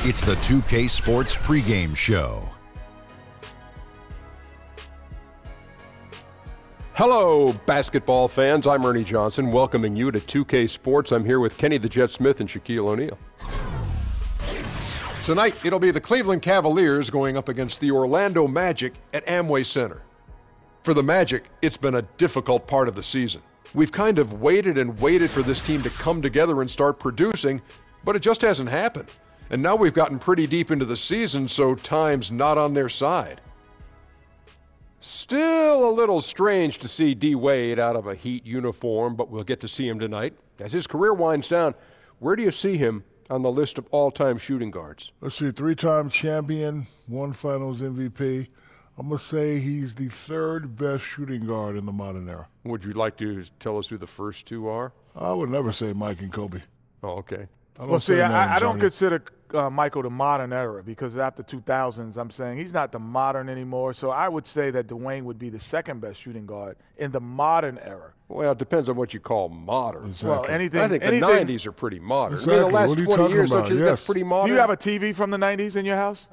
It's the 2K Sports pregame show. Hello, basketball fans. I'm Ernie Johnson, welcoming you to 2K Sports. I'm here with Kenny the Jet Smith and Shaquille O'Neal. Tonight, it'll be the Cleveland Cavaliers going up against the Orlando Magic at Amway Center. For the Magic, it's been a difficult part of the season. We've kind of waited and waited for this team to come together and start producing, but it just hasn't happened. And now we've gotten pretty deep into the season, so time's not on their side. Still a little strange to see D. Wade out of a Heat uniform, but we'll get to see him tonight. As his career winds down, where do you see him on the list of all-time shooting guards? Let's see, three-time champion, one Finals MVP. I'm going to say he's the third best shooting guard in the modern era. Would you like to tell us who the first two are? I would never say Mike and Kobe. Oh, okay. Well, see, I don't consider Michael the modern era, because after 2000s, I'm saying he's not the modern anymore. So I would say that Dwayne would be the second best shooting guard in the modern era. Well, it depends on what you call modern. Exactly. Well, anything. I think the 90s are pretty modern. Exactly. I mean, the last What are you 20 talking years, about? that's pretty modern. Do you have a TV from the 90s in your house?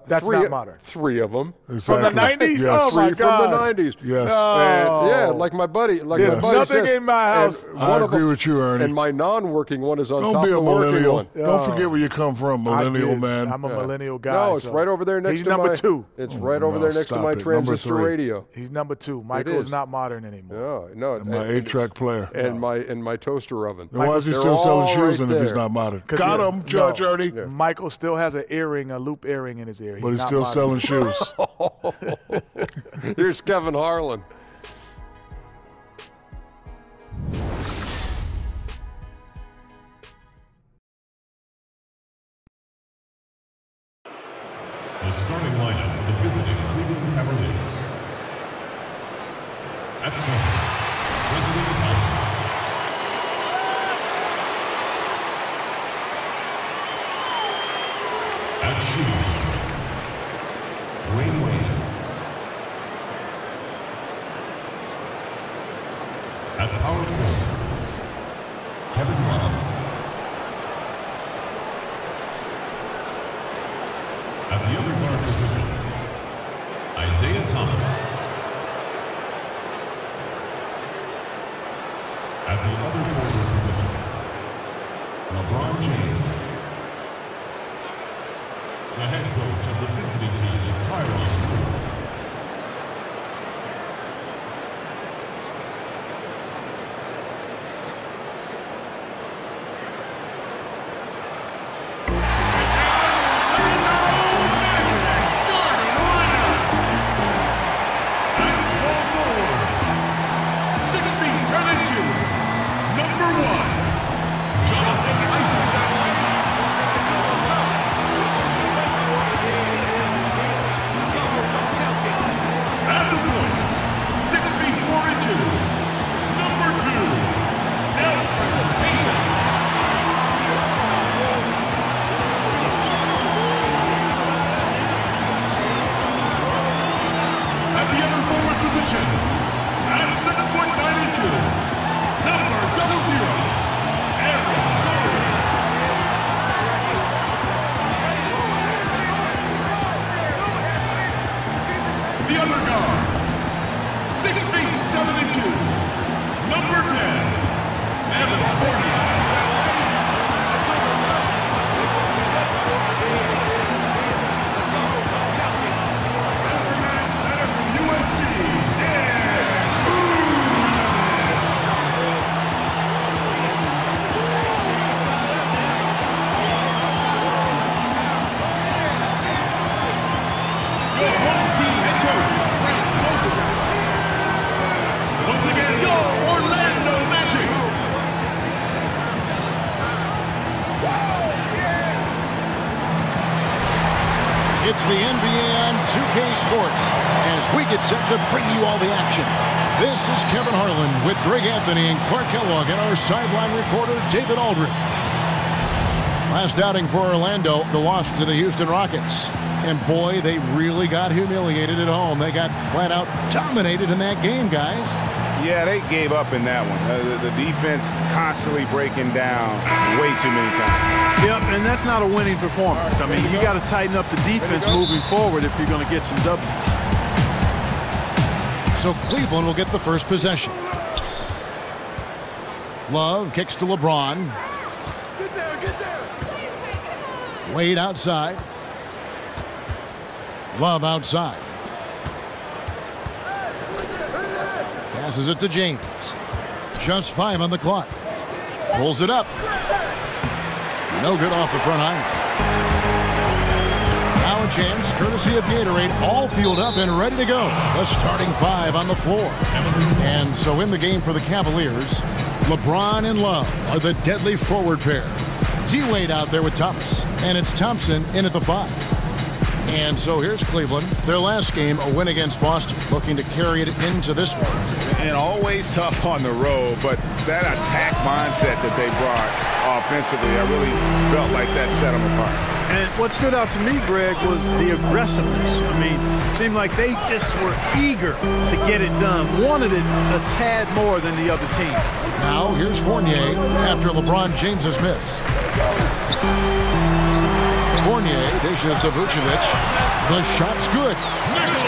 That's not modern. Three of them. Exactly. From the 90s? Yes. Oh, my Three God. from the 90s. Yes. No. Yeah, like my buddy. There's my buddy nothing says, in my house. and I one of agree them- with you, Ernie. And my non-working one is on Don't top be of a the working millennial. one. Don't forget where you come from, millennial man. I'm a millennial guy. No, it's so right over there next he's to number my, two. It's right over there next to stop my it. Number transistor three. radio. He's number two. Michael is. is not modern anymore. No. My 8-track player. And my toaster oven. Then why is he They're still selling all shoes right if he's there. not modern? 'Cause Got yeah, him, Judge no. Ernie. Yeah. Michael still has a loop earring in his ear. But he's not still modern. selling shoes. Here's Kevin Harlan. The starting lineup for the visiting Cleveland Cavaliers. At center, Tristan Thompson. At shooting, Dwayne Wade. At power forward, Kevin Love. At the other guard position, Isaiah Thomas. At the other forward position, LeBron James. The head coach of the visiting team is Tyronn Lue. It's the NBA on 2K Sports as we get set to bring you all the action. This is Kevin Harlan with Greg Anthony and Clark Kellogg and our sideline reporter David Aldridge. Last outing for Orlando, the loss to the Houston Rockets. And boy, they really got humiliated at home. They got flat out dominated in that game, guys. Yeah, they gave up in that one. The defense constantly breaking down way too many times. Yep, and that's not a winning performance. I mean, you got to tighten up the defense moving forward if you're going to get some W's. So Cleveland will get the first possession. Love kicks to LeBron. Wade outside. Love outside. Passes it to James. Just 5 on the clock. Pulls it up. No good off the front iron. Now a chance, courtesy of Gatorade, all fueled up and ready to go. The starting 5 on the floor. And so in the game for the Cavaliers, LeBron and Love are the deadly forward pair. D-Wade out there with Thomas. And it's Thompson in at the 5. And so here's Cleveland. Their last game, a win against Boston, looking to carry it into this one. And always tough on the road, but that attack mindset that they brought offensively, I really felt like that set them apart. And what stood out to me, Greg, was the aggressiveness. I mean, it seemed like they just were eager to get it done, wanted it a tad more than the other team. Now here's Fournier after LeBron James's miss. Fournier dishes to Vucevic. The shot's good.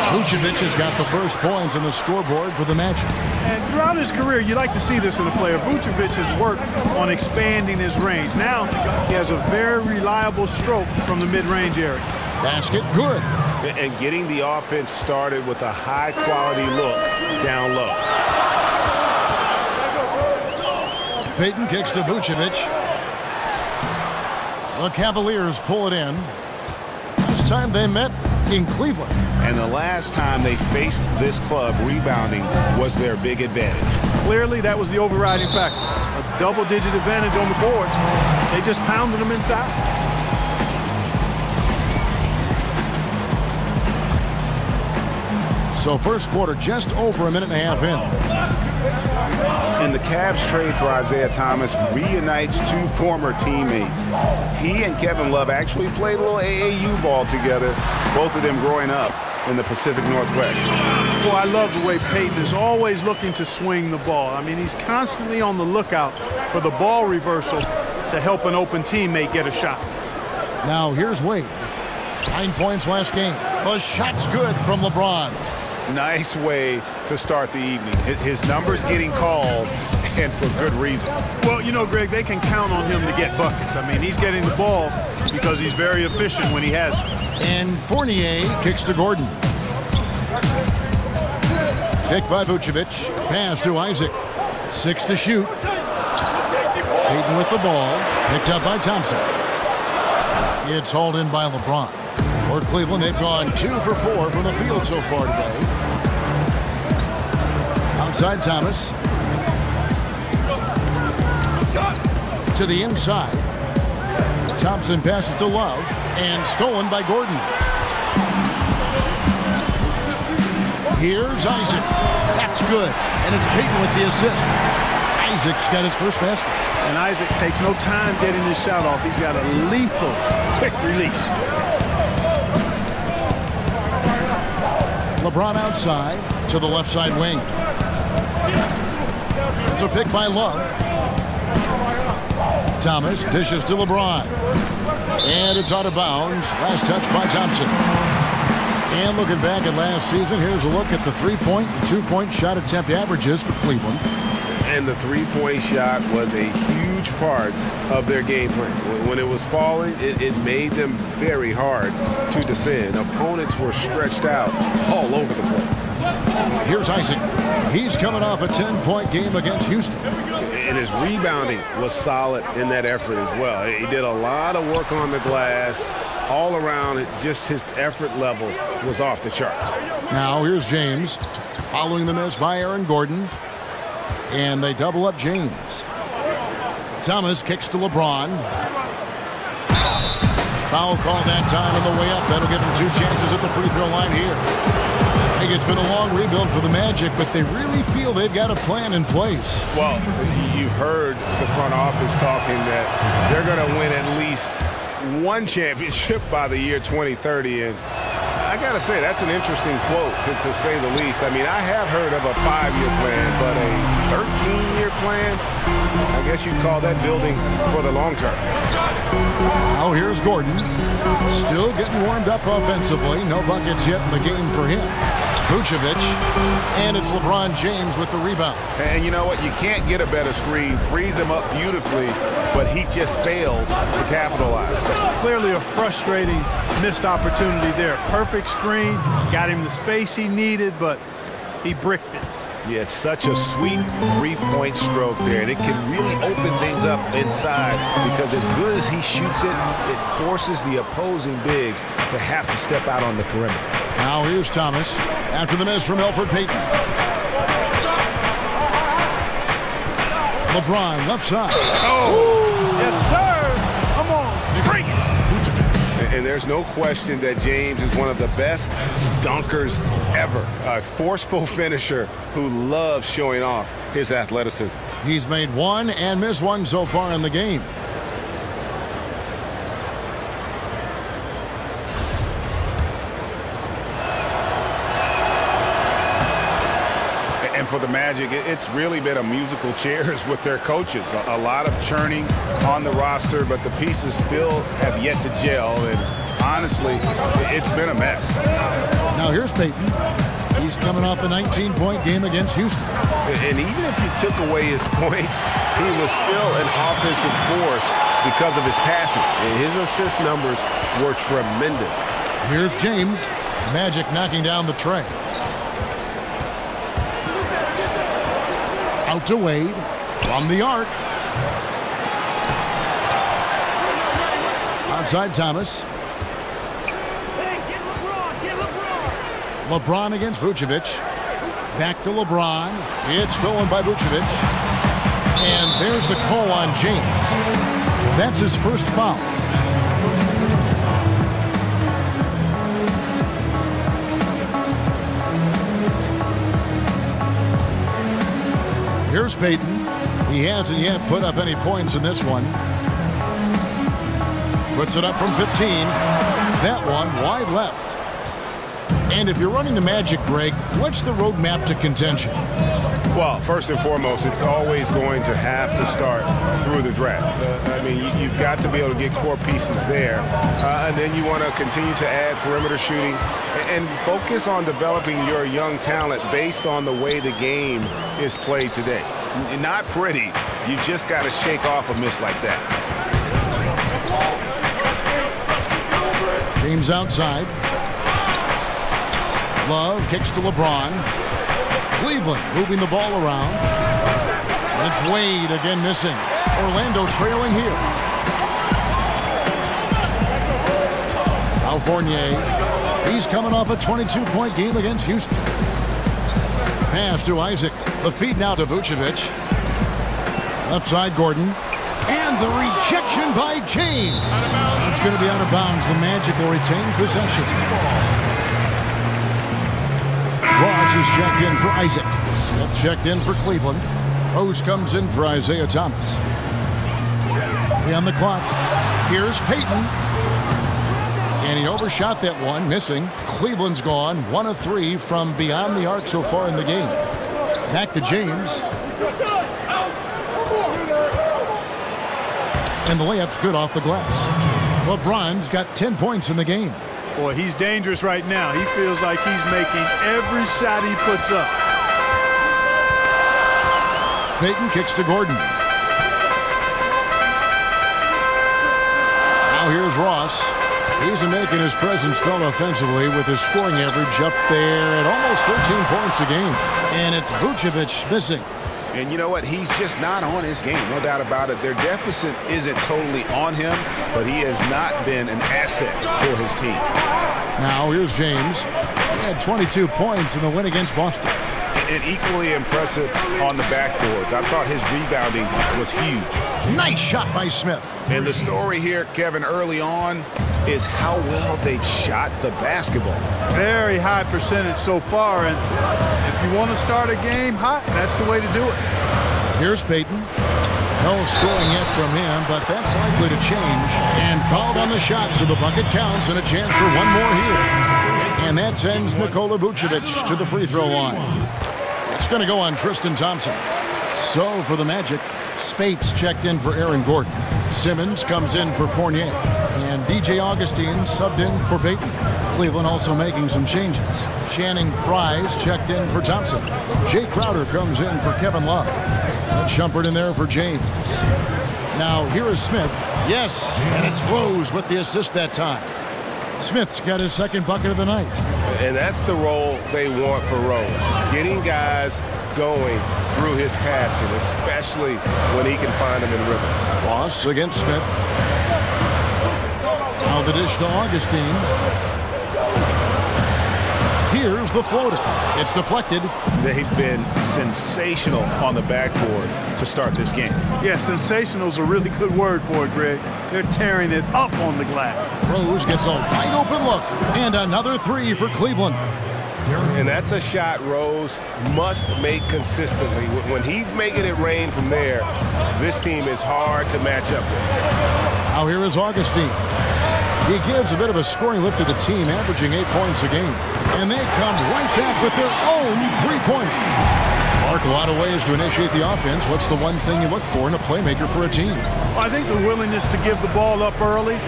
Vucevic has got the first points on the scoreboard for the Magic. And throughout his career, you like to see this in a player. Vucevic has worked on expanding his range. Now he has a very reliable stroke from the mid-range area. Basket good. And getting the offense started with a high-quality look down low. Payton kicks to Vucevic. The Cavaliers pull it in. Last time they met in Cleveland. And the last time they faced this club, rebounding was their big advantage. Clearly, that was the overriding factor. A double-digit advantage on the boards. They just pounded them inside. So first quarter, just over a minute and a half in. And the Cavs trade for Isaiah Thomas reunites 2 former teammates. He and Kevin Love actually played a little AAU ball together, both of them growing up in the Pacific Northwest. Well, I love the way Payton is always looking to swing the ball. I mean, he's constantly on the lookout for the ball reversal to help an open teammate get a shot. Now here's Wade. 9 points last game. The shot's good from LeBron. Nice way to start the evening. His numbers getting called, and for good reason. Well, you know, Greg, they can count on him to get buckets. I mean, he's getting the ball because he's very efficient when he has it. And Fournier kicks to Gordon. Pick by Vucevic. Pass to Isaac. 6 to shoot. Payton with the ball. Picked up by Thompson. It's hauled in by LeBron. For Cleveland, they've gone 2 for 4 from the field so far today. Outside Thomas. To the inside. Thompson passes to Love. And stolen by Gordon. Here's Isaac. That's good. And it's Payton with the assist. Isaac's got his first basket. And Isaac takes no time getting his shot off. He's got a lethal, quick release. LeBron outside to the left side wing. It's a pick by Love. Thomas dishes to LeBron. And it's out of bounds. Last touch by Thompson. And looking back at last season, here's a look at the 3-point and 2-point shot attempt averages for Cleveland. And the 3-point shot was a huge part of their game plan. When it was falling, it made them very hard to defend. Opponents were stretched out all over the place. Here's Isaac. He's coming off a 10-point game against Houston. And his rebounding was solid in that effort as well. He did a lot of work on the glass. All around, just his effort level was off the charts. Now here's James. Following the miss by Aaron Gordon. And they double up James. Thomas kicks to LeBron. Foul call that time on the way up. That'll give him 2 chances at the free throw line here. I think it's been a long rebuild for the Magic, but they really feel they've got a plan in place. Well, you heard the front office talking that they're going to win at least 1 championship by the year 2030. And I got to say, that's an interesting quote, to say the least. I mean, I have heard of a 5-year plan, but a 13-year plan, I guess you'd call that building for the long term. Now here's Gordon. Still getting warmed up offensively. No buckets yet in the game for him. Vucevic, and it's LeBron James with the rebound. And you know what? You can't get a better screen. Frees him up beautifully, but he just fails to capitalize. Clearly a frustrating missed opportunity there. Perfect screen, got him the space he needed, but he bricked it. Yeah, it's such a sweet three-point stroke there, and it can really open things up inside because as good as he shoots it, it forces the opposing bigs to have to step out on the perimeter. Now here's Thomas after the miss from Elfrid Payton. LeBron left side. Oh, yes, sir. Come on, bring it. And there's no question that James is one of the best dunkers ever. A forceful finisher who loves showing off his athleticism. He's made one and missed one so far in the game. And for the Magic, it's really been a musical chairs with their coaches. A lot of churning on the roster, but the pieces still have yet to gel. And honestly, it's been a mess. Now here's Payton. He's coming off a 19-point game against Houston. And even if you took away his points, he was still an offensive force because of his passing. And his assist numbers were tremendous. Here's James. Magic knocking down the tray. Out to Wade from the arc. Outside Thomas. LeBron against Vucevic. Back to LeBron. It's stolen by Vucevic. And there's the call on James. That's his first foul. Here's Payton. He hasn't yet put up any points in this one. Puts it up from 15. That one wide left. And if you're running the Magic, Greg, what's the roadmap to contention? Well, first and foremost, it's always going to have to start through the draft. I mean, you've got to be able to get core pieces there. And then you want to continue to add perimeter shooting and focus on developing your young talent based on the way the game is played today. Not pretty. You've just got to shake off a miss like that. James outside. Love kicks to LeBron. Cleveland moving the ball around. And it's Wade again missing. Orlando trailing here. Now Fournier. He's coming off a 22-point game against Houston. Pass to Isaac. The feed now to Vucevic. Left side Gordon. And the rejection by James. It's going to be out of bounds. The Magic will retain possession. Ross is checked in for Isaac. Smith checked in for Cleveland. Rose comes in for Isaiah Thomas. 3 on the clock. Here's Payton. And he overshot that one, missing. Cleveland's gone 1 of 3 from beyond the arc so far in the game. Back to James. And the layup's good off the glass. LeBron's got 10 points in the game. Boy, he's dangerous right now. He feels like he's making every shot he puts up. Payton kicks to Gordon. Now here's Ross. He's making his presence felt offensively with his scoring average up there at almost 13 points a game. And it's Vucevic missing. And you know what? He's just not on his game, no doubt about it. Their deficit isn't totally on him, but he has not been an asset for his team. Now here's James. He had 22 points in the win against Boston. And equally impressive on the backboards. I thought his rebounding was huge. Nice shot by Smith. And the story here, Kevin, early on is how well they've shot the basketball. Very high percentage so far, and if you want to start a game hot, that's the way to do it. Here's Payton. No scoring yet from him, but that's likely to change. And fouled on the shot, so the bucket counts, and a chance for one more here. And that sends Nikola Vucevic to the free throw line. It's going to go on Tristan Thompson. So for the Magic, Spates checked in for Aaron Gordon. Simmons comes in for Fournier. And DJ Augustine subbed in for Payton. Cleveland also making some changes. Channing Fries checked in for Thompson. Jay Crowder comes in for Kevin Love. And Shumpert in there for James. Now here is Smith. Yes, and it's Rose with the assist that time. Smith's got his second bucket of the night. And that's the role they want for Rose. Getting guys going through his passing, especially when he can find them in rhythm. Ross against Smith. Now the dish to Augustine. Here's the floater. It's deflected. They've been sensational on the backboard to start this game. Yeah, sensational is a really good word for it, Greg. They're tearing it up on the glass. Rose gets a wide open look. And another three for Cleveland. And that's a shot Rose must make consistently. When he's making it rain from there, this team is hard to match up with. Now here is Augustine. He gives a bit of a scoring lift to the team, averaging 8 points a game. And they come right back with their own three-pointer. Mark, a lot of ways to initiate the offense. What's the one thing you look for in a playmaker for a team? I think the willingness to give the ball up early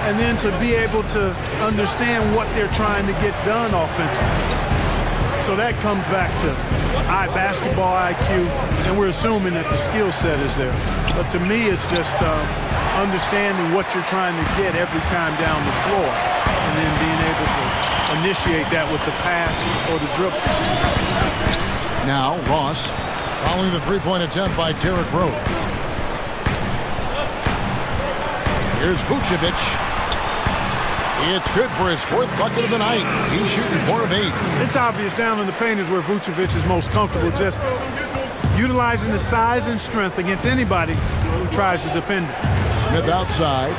and then to be able to understand what they're trying to get done offensively. So that comes back to basketball IQ, and we're assuming that the skill set is there. But to me, it's just understanding what you're trying to get every time down the floor and then being able to initiate that with the pass or the dribble. Now, Ross following the three-point attempt by Derrick Rose. Here's Vucevic. It's good for his fourth bucket of the night. He's shooting 4 of 8. It's obvious down in the paint is where Vucevic is most comfortable, just utilizing the size and strength against anybody who tries to defend it. Smith outside.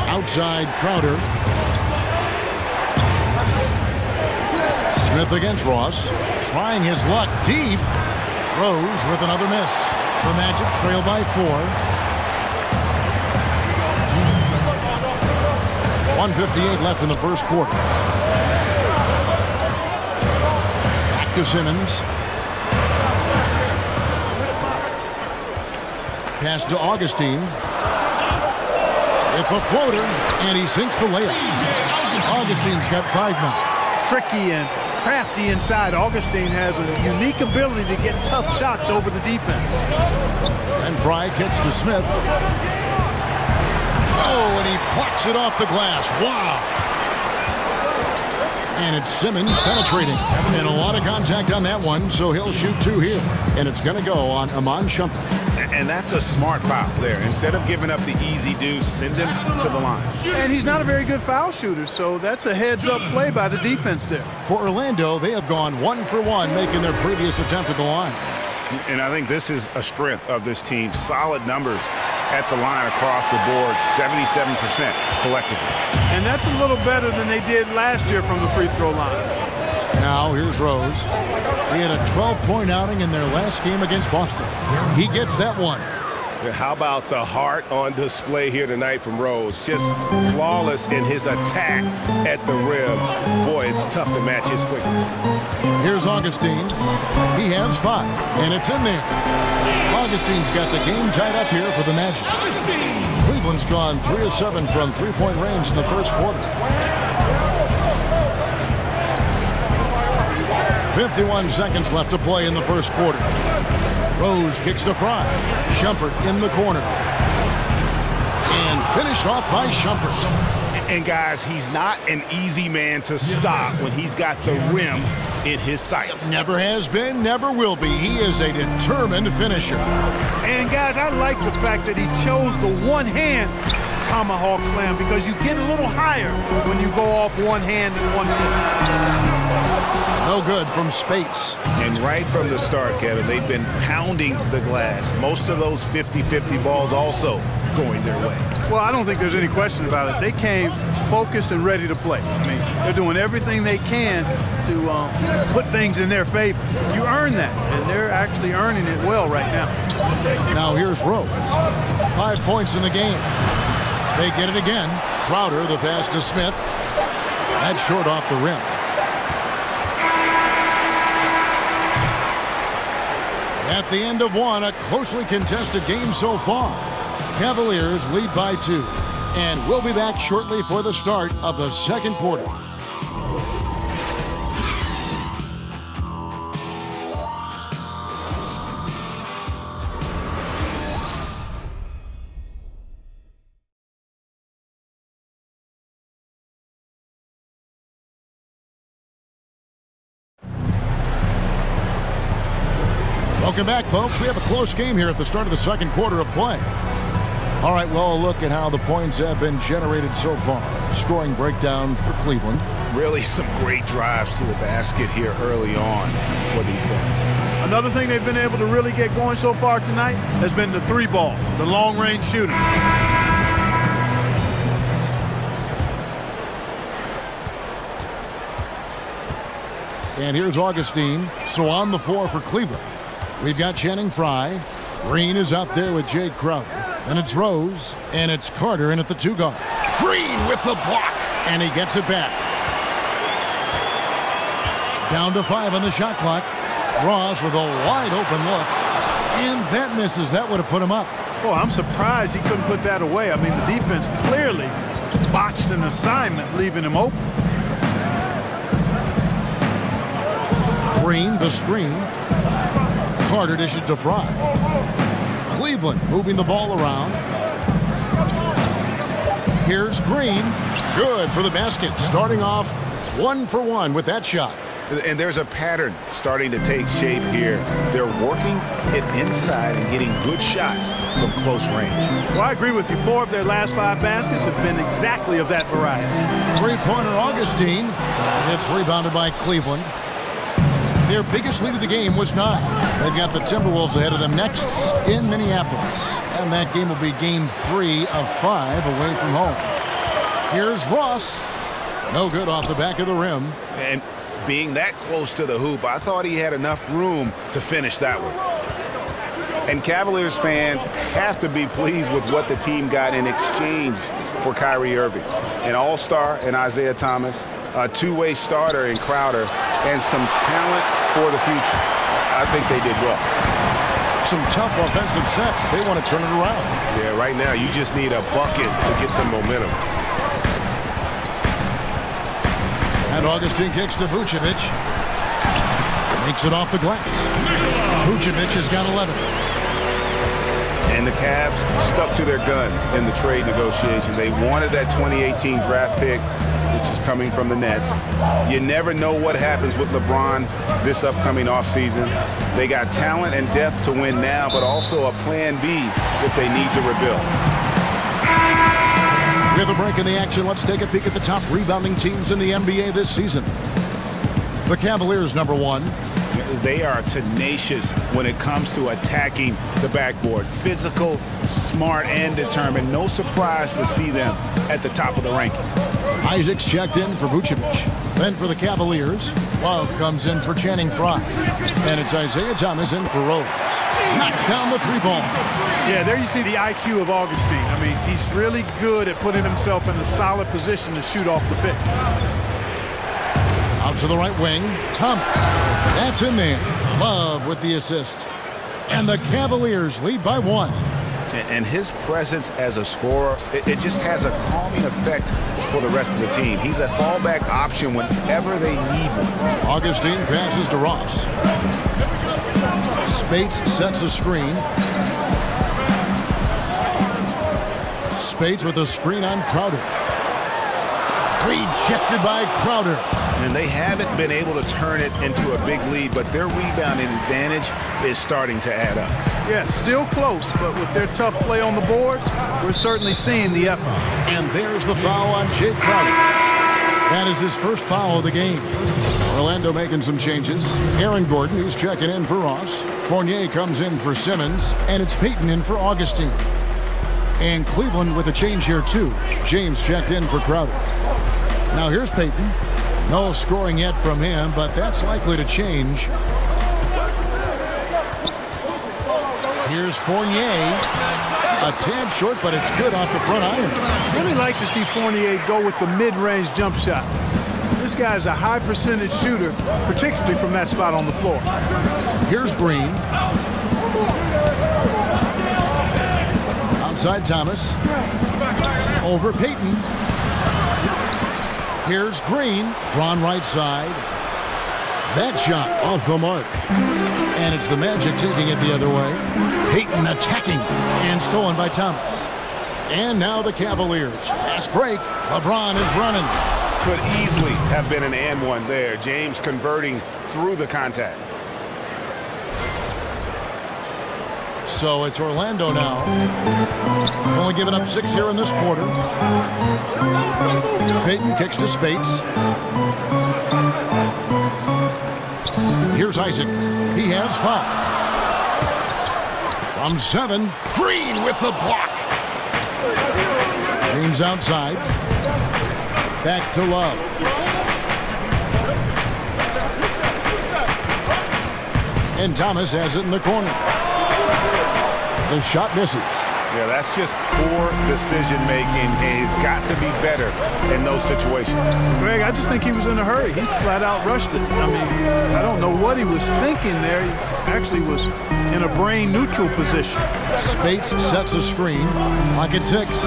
Outside Crowder. Smith against Ross. Trying his luck deep. Rose with another miss. The Magic trail by 4. 1:58 left in the first quarter. Back to Simmons. Pass to Augustine. With the floater, and he sinks the layup. Augustine's got 5 now. Tricky and crafty inside. Augustine has a unique ability to get tough shots over the defense. And Fry kicks to Smith. Oh, and he plucks it off the glass. Wow. And it's Simmons penetrating. And a lot of contact on that one, so he'll shoot 2 here. And it's going to go on Iman Shumpert. And that's a smart foul there. Instead of giving up the easy deuce, send him to the line. And he's not a very good foul shooter, so that's a heads-up play by the defense there. For Orlando, they have gone 1 for 1, making their previous attempt at the line. And I think this is a strength of this team. Solid numbers at the line across the board, 77% collectively. And that's a little better than they did last year from the free throw line. Now here's Rose. He had a 12-point outing in their last game against Boston. He gets that one. How about the heart on display here tonight from Rose? Just flawless in his attack at the rim. Boy, it's tough to match his quickness. Here's Augustine. He has 5, and it's in there. Augustine's got the game tied up here for the Magic. Cleveland's gone 3 of 7 from three-point range in the first quarter. 51 seconds left to play in the first quarter. Rose kicks to Fry. Shumpert in the corner. And finished off by Shumpert. And guys, he's not an easy man to stop when he's got the rim in his sights. Never has been, never will be. He is a determined finisher. And guys, I like the fact that he chose the one-hand tomahawk slam because you get a little higher when you go off one hand and 1 foot. No good from Spates. And right from the start, Kevin, they've been pounding the glass. Most of those 50-50 balls also going their way. Well, I don't think there's any question about it. They came focused and ready to play. I mean, they're doing everything they can to put things in their favor. You earn that, and they're actually earning it well right now. Now here's Rose. 5 points in the game. They get it again. Crowder, the pass to Smith. That's short off the rim. At the end of one, a closely contested game so far. Cavaliers lead by 2. And we'll be back shortly for the start of the second quarter. Welcome back, folks. We have a close game here at the start of the second quarter of play. All right, well, a look at how the points have been generated so far. Scoring breakdown for Cleveland. Really some great drives to the basket here early on for these guys. Another thing they've been able to really get going so far tonight has been the 3-ball, the long-range shooting. And here's Augustine. So on the floor for Cleveland, we've got Channing Frye. Green is out there with Jay Crowder. And it's Rose, and it's Carter in at the 2-guard. Green with the block, and he gets it back. Down to 5 on the shot clock. Ross with a wide open look, and that misses. That would have put him up. Oh, I'm surprised he couldn't put that away. I mean, the defense clearly botched an assignment, leaving him open. Green, the screen. Carter dishes to Frye. Cleveland moving the ball around. Here's Green. Good for the basket. Starting off 1 for 1 with that shot. And there's a pattern starting to take shape here. They're working it inside and getting good shots from close range. Well, I agree with you. 4 of their last 5 baskets have been exactly of that variety. 3-pointer Augustine. It's rebounded by Cleveland. Their biggest lead of the game was 9. They've got the Timberwolves ahead of them next in Minneapolis. And that game will be game 3 of 5 away from home. Here's Ross. No good off the back of the rim. And being that close to the hoop, I thought he had enough room to finish that one. And Cavaliers fans have to be pleased with what the team got in exchange for Kyrie Irving. An all-star in Isaiah Thomas, a two-way starter in Crowder, and some talent for the future. I think they did well. Some tough offensive sets. They want to turn it around. Yeah, right now you just need a bucket to get some momentum. And Augustine kicks to Vucevic. Makes it off the glass. Vucevic has got 11. And the Cavs stuck to their guns in the trade negotiation. They wanted that 2018 draft pick, which is coming from the Nets. You never know what happens with LeBron this upcoming offseason. They got talent and depth to win now, but also a plan B if they need to rebuild. With a break in the action, let's take a peek at the top rebounding teams in the NBA this season. The Cavaliers, number 1. They are tenacious when it comes to attacking the backboard. Physical, smart, and determined. No surprise to see them at the top of the ranking. Isaac's checked in for Vucevic. Then for the Cavaliers, Love comes in for Channing Frye. And it's Isaiah Thomas in for Rose. Knocks down the 3-ball. Yeah, there you see the IQ of Augustine. I mean, he's really good at putting himself in a solid position to shoot off the pick. Out to the right wing, Thomas. That's in there. Love with the assist. And the Cavaliers lead by 1. And his presence as a scorer, it just has a calming effect for the rest of the team. He's a fallback option whenever they need one. Augustine passes to Ross. Spates sets a screen. Spates with a screen on Crowder. Rejected by Crowder. And they haven't been able to turn it into a big lead, but their rebounding advantage is starting to add up. Yeah, still close, but with their tough play on the boards, we're certainly seeing the effort. And there's the foul on Jay Crowder. That is his first foul of the game. Orlando making some changes. Aaron Gordon, he's checking in for Ross. Fournier comes in for Simmons, and it's Payton in for Augustine. And Cleveland with a change here, too. James checked in for Crowder. Now here's Payton. No scoring yet from him, but that's likely to change. Here's Fournier. A tad short, but it's good off the front iron. Really like to see Fournier go with the mid-range jump shot. This guy's a high percentage shooter, particularly from that spot on the floor. Here's Green. Outside Thomas. Over Payton. Here's Green. Braun right side. That shot off the mark. And it's the Magic taking it the other way. Payton attacking and stolen by Thomas. And now the Cavaliers. Fast break. LeBron is running. Could easily have been an and one there. James converting through the contact. So it's Orlando now. Only giving up 6 here in this quarter. Payton kicks to Spates. Here's Isaac. He has 5. From 7. Green with the block. James outside. Back to Love. And Thomas has it in the corner. The shot misses. Yeah, that's just poor decision making. He's got to be better in those situations. Greg, I just think he was in a hurry. He flat out rushed it. I mean, I don't know what he was thinking there. He actually was in a brain neutral position. Spates sets a screen. Pocket 6.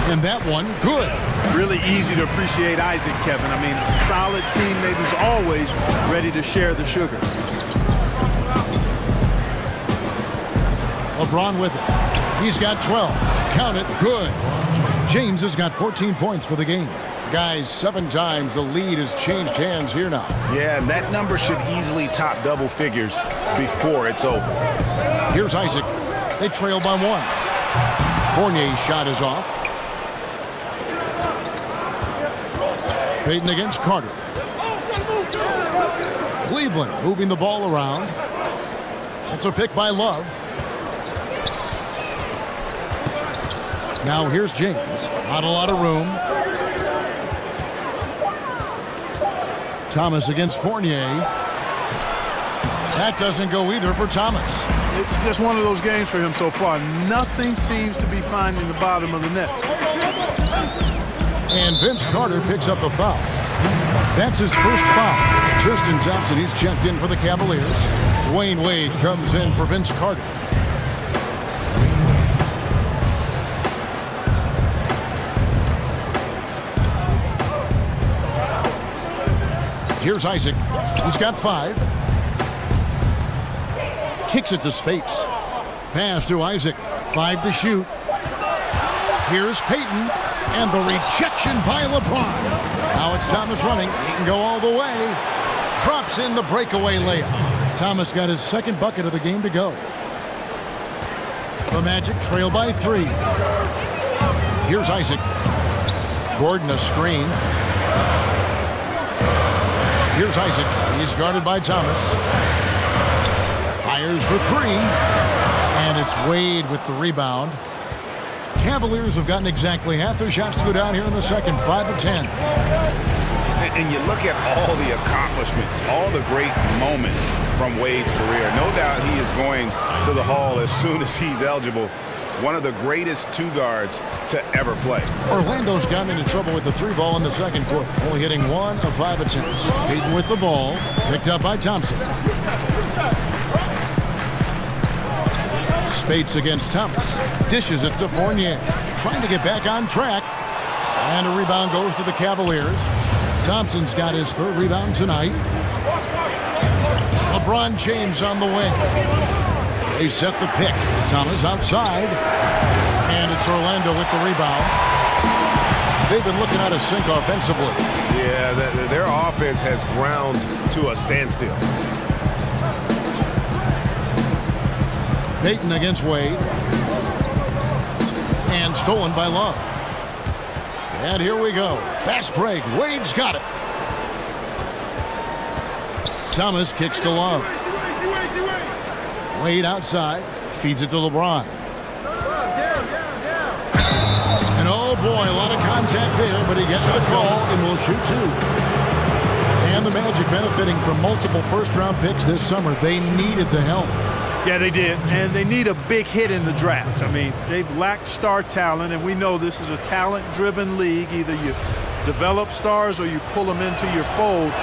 And that one, good. Really easy to appreciate Isaac, Kevin. I mean, a solid teammate who's always ready to share the sugar. LeBron with it. He's got 12. Count it. Good. James has got 14 points for the game. Guys, 7 times the lead has changed hands here now. Yeah, and that number should easily top double figures before it's over. Here's Isaac. They trail by 1. Fournier's shot is off. Payton against Carter. Cleveland moving the ball around. It's a pick by Love. Now here's James. Not a lot of room. Thomas against Fournier. That doesn't go either for Thomas. It's just one of those games for him so far. Nothing seems to be finding the bottom of the net. And Vince Carter picks up the foul. That's his first foul. Tristan Thompson, he's checked in for the Cavaliers. Dwayne Wade comes in for Vince Carter. Here's Isaac. He's got 5. Kicks it to Spates. Pass to Isaac. 5 to shoot. Here's Payton. And the rejection by LeBron. Now it's Thomas running. He can go all the way. Drops in the breakaway layup. Thomas got his second bucket of the game to go. The Magic trail by 3. Here's Isaac. Gordon a screen. Here's Isaac. He's guarded by Thomas. Fires for 3. And it's Wade with the rebound. Cavaliers have gotten exactly half their shots to go down here in the second. 5 of 10. And you look at all the accomplishments, all the great moments from Wade's career. No doubt he is going to the Hall as soon as he's eligible. One of the greatest 2 guards to ever play. Orlando's gotten into trouble with the 3 ball in the second quarter, only hitting 1 of 5 attempts. Payton with the ball, picked up by Thompson. Spates against Thomas. Dishes it to Fournier. Trying to get back on track. And a rebound goes to the Cavaliers. Thompson's got his 3rd rebound tonight. LeBron James on the wing. They set the pick. Thomas outside. And it's Orlando with the rebound. They've been looking out of sync offensively. Yeah, their offense has ground to a standstill. Payton against Wade. And stolen by Love. And here we go. Fast break. Wade's got it. Thomas kicks to Love. Wade outside. Feeds it to LeBron. And oh boy, a lot of contact there, but he gets the call and will shoot 2. And the Magic benefiting from multiple first-round picks this summer. They needed the help. Yeah, they did, and they need a big hit in the draft. I mean, they've lacked star talent, and we know this is a talent-driven league. Either you develop stars or you pull them into your fold.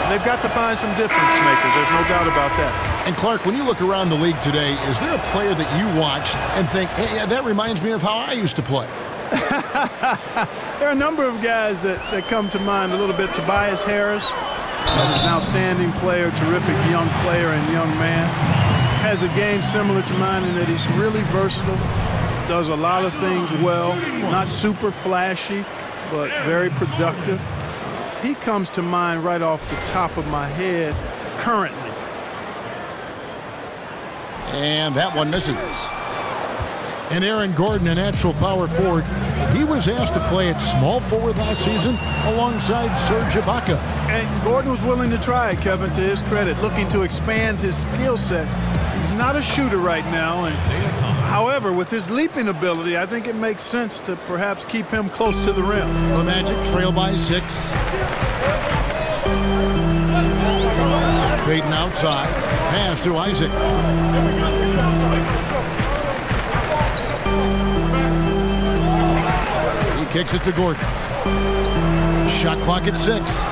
They've got to find some difference makers. There's no doubt about that. And Clark, when you look around the league today, is there a player that you watch and think, hey, that reminds me of how I used to play? There are a number of guys that come to mind a little bit. Tobias Harris is an outstanding player, terrific young player and young man. Has a game similar to mine in that he's really versatile, does a lot of things well, not super flashy, but very productive. He comes to mind right off the top of my head currently. And that one misses. And Aaron Gordon, a natural power forward, he was asked to play at small forward last season alongside Serge Ibaka. And Gordon was willing to try it, Kevin, to his credit, looking to expand his skill set. He's not a shooter right now, and however, with his leaping ability, I think it makes sense to perhaps keep him close to the rim. The Magic trail by 6. Payton outside. Pass to Isaac. He kicks it to Gordon. Shot clock at 6.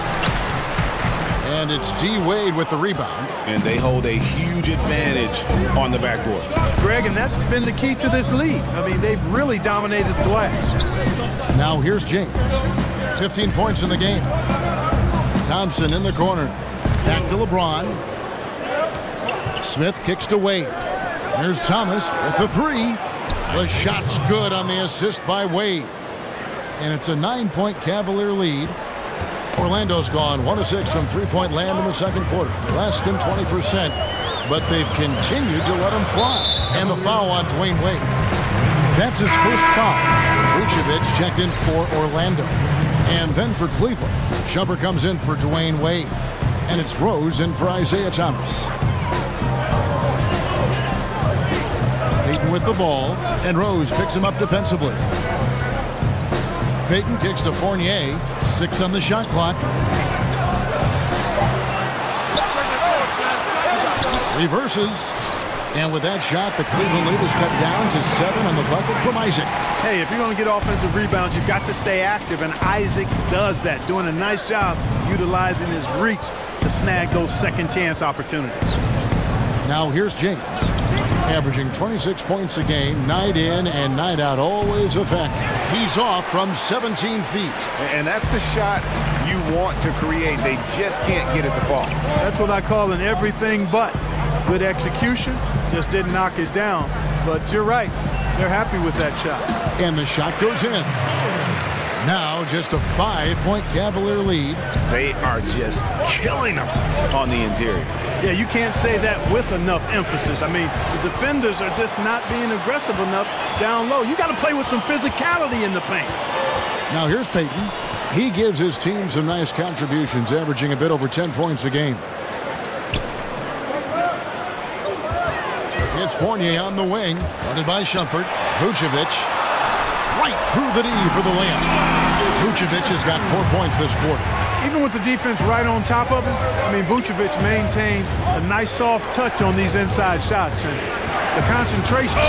And it's D. Wade with the rebound. And they hold a huge advantage on the backboard. Greg, and that's been the key to this lead. I mean, they've really dominated the glass. Now here's James. 15 points in the game. Thompson in the corner. Back to LeBron. Smith kicks to Wade. Here's Thomas with the 3. The shot's good on the assist by Wade. And it's a 9-point Cavalier lead. Orlando's gone 1 of 6 from three-point land in the second quarter. Less than 20%, but they've continued to let him fly. And the foul on Dwayne Wade. That's his first foul. Vucevic checked in for Orlando. And then for Cleveland, Shumpert comes in for Dwayne Wade. And it's Rose in for Isaiah Thomas. Payton with the ball, and Rose picks him up defensively. Payton kicks to Fournier. 6 on the shot clock. Reverses. And with that shot, the Cleveland lead is cut down to 7 on the bucket from Isaac. Hey, if you're going to get offensive rebounds, you've got to stay active, and Isaac does that, doing a nice job utilizing his reach to snag those second chance opportunities. Now here's James, averaging 26 points a game, night in and night out, always effective. He's off from 17 feet. And that's the shot you want to create. They just can't get it to fall. That's what I call an everything but. Good execution, just didn't knock it down. But you're right, they're happy with that shot. And the shot goes in. Now just a 5-point Cavalier lead. They are just killing them on the interior. Yeah, you can't say that with enough emphasis. I mean, the defenders are just not being aggressive enough down low. You got to play with some physicality in the paint. Now here's Payton. He gives his team some nice contributions, averaging a bit over 10 points a game. It's Fournier on the wing, guarded by Shumpert. Vucevic right through the D for the layup. Vucevic has got 4 points this quarter. Even with the defense right on top of him, I mean, Vucevic maintains a nice soft touch on these inside shots. And the concentration.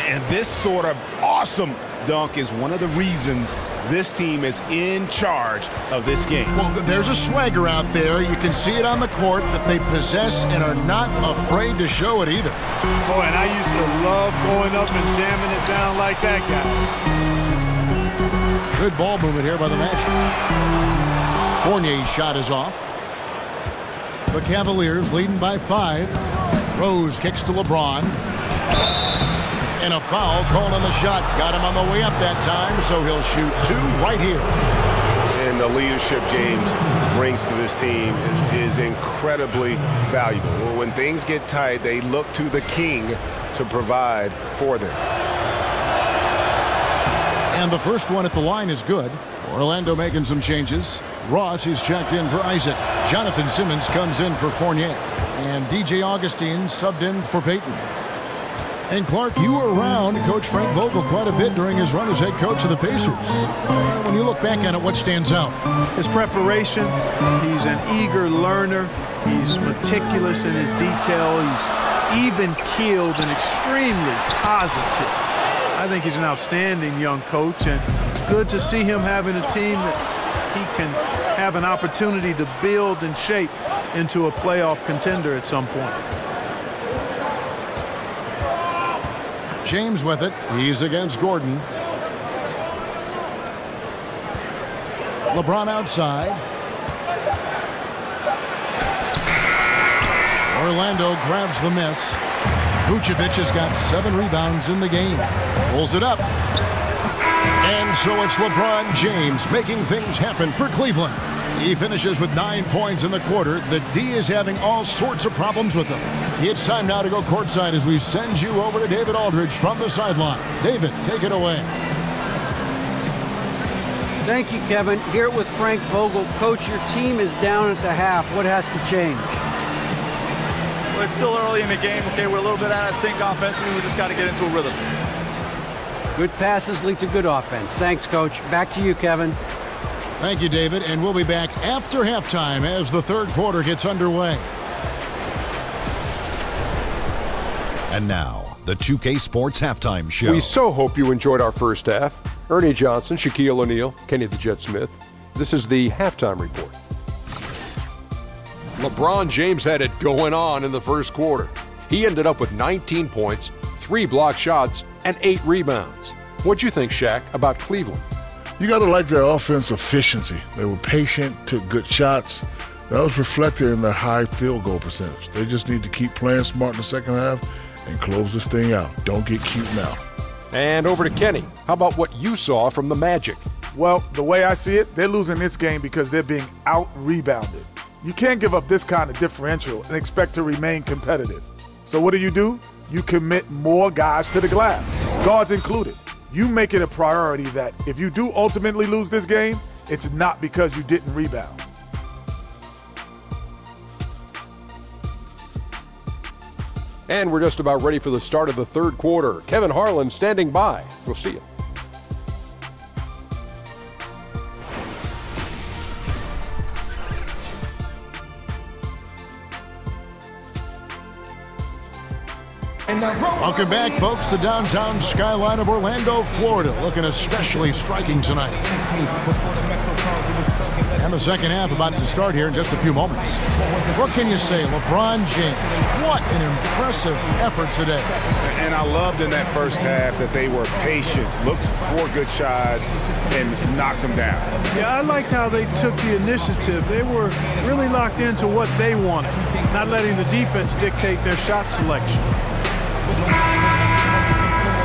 And this sort of awesome dunk is one of the reasons this team is in charge of this game. Well, there's a swagger out there. You can see it on the court that they possess and are not afraid to show it either. Boy, and I used to love going up and jamming it down like that, guys. Good ball movement here by the Magic. Fournier's shot is off. The Cavaliers leading by 5. Rose kicks to LeBron. And a foul called on the shot. Got him on the way up that time, so he'll shoot 2 right here. And the leadership James brings to this team is incredibly valuable. When things get tight, they look to the king to provide for them. And the first one at the line is good. Orlando making some changes. Ross is checked in for Isaac. Jonathan Simmons comes in for Fournier. And DJ Augustine subbed in for Payton. And Clark, you were around Coach Frank Vogel quite a bit during his run as head coach of the Pacers. When you look back at it, what stands out? His preparation. He's an eager learner. He's meticulous in his detail. He's even-keeled and extremely positive. I think he's an outstanding young coach, and good to see him having a team that he can have an opportunity to build and shape into a playoff contender at some point. James with it. He's against Gordon. LeBron outside. Orlando grabs the miss. Vucevic has got 7 rebounds in the game. Pulls it up. And so it's LeBron James making things happen for Cleveland. He finishes with 9 points in the quarter. The D is having all sorts of problems with him. It's time now to go courtside as we send you over to David Aldridge from the sideline. David, take it away. Thank you, Kevin. Here with Frank Vogel. Coach, your team is down at the half. What has to change? Well, it's still early in the game. Okay, we're a little bit out of sync offensively. We just got to get into a rhythm. Good passes lead to good offense. Thanks, Coach. Back to you, Kevin. Thank you, David. And we'll be back after halftime as the third quarter gets underway. And now, the 2K Sports Halftime Show. We so hope you enjoyed our first half. Ernie Johnson, Shaquille O'Neal, Kenny the Jet Smith. This is the halftime report. LeBron James had it going on in the first quarter. He ended up with 19 points, 3 blocked shots, and 8 rebounds. What'd you think, Shaq, about Cleveland? You got to like their offense efficiency. They were patient, took good shots. That was reflected in their high field goal percentage. They just need to keep playing smart in the second half and close this thing out. Don't get cute now. And over to Kenny. How about what you saw from the Magic? Well, the way I see it, they're losing this game because they're being out-rebounded. You can't give up this kind of differential and expect to remain competitive. So what do? You commit more guys to the glass, guards included. You make it a priority that if you do ultimately lose this game, it's not because you didn't rebound. And we're just about ready for the start of the third quarter. Kevin Harlan standing by. We'll see you. Welcome back, folks. The downtown skyline of Orlando, Florida, looking especially striking tonight. And the second half about to start here in just a few moments. What can you say? LeBron James, what an impressive effort today. And I loved in that first half that they were patient, looked for good shots, and knocked them down. Yeah, I liked how they took the initiative. They were really locked into what they wanted, not letting the defense dictate their shot selection.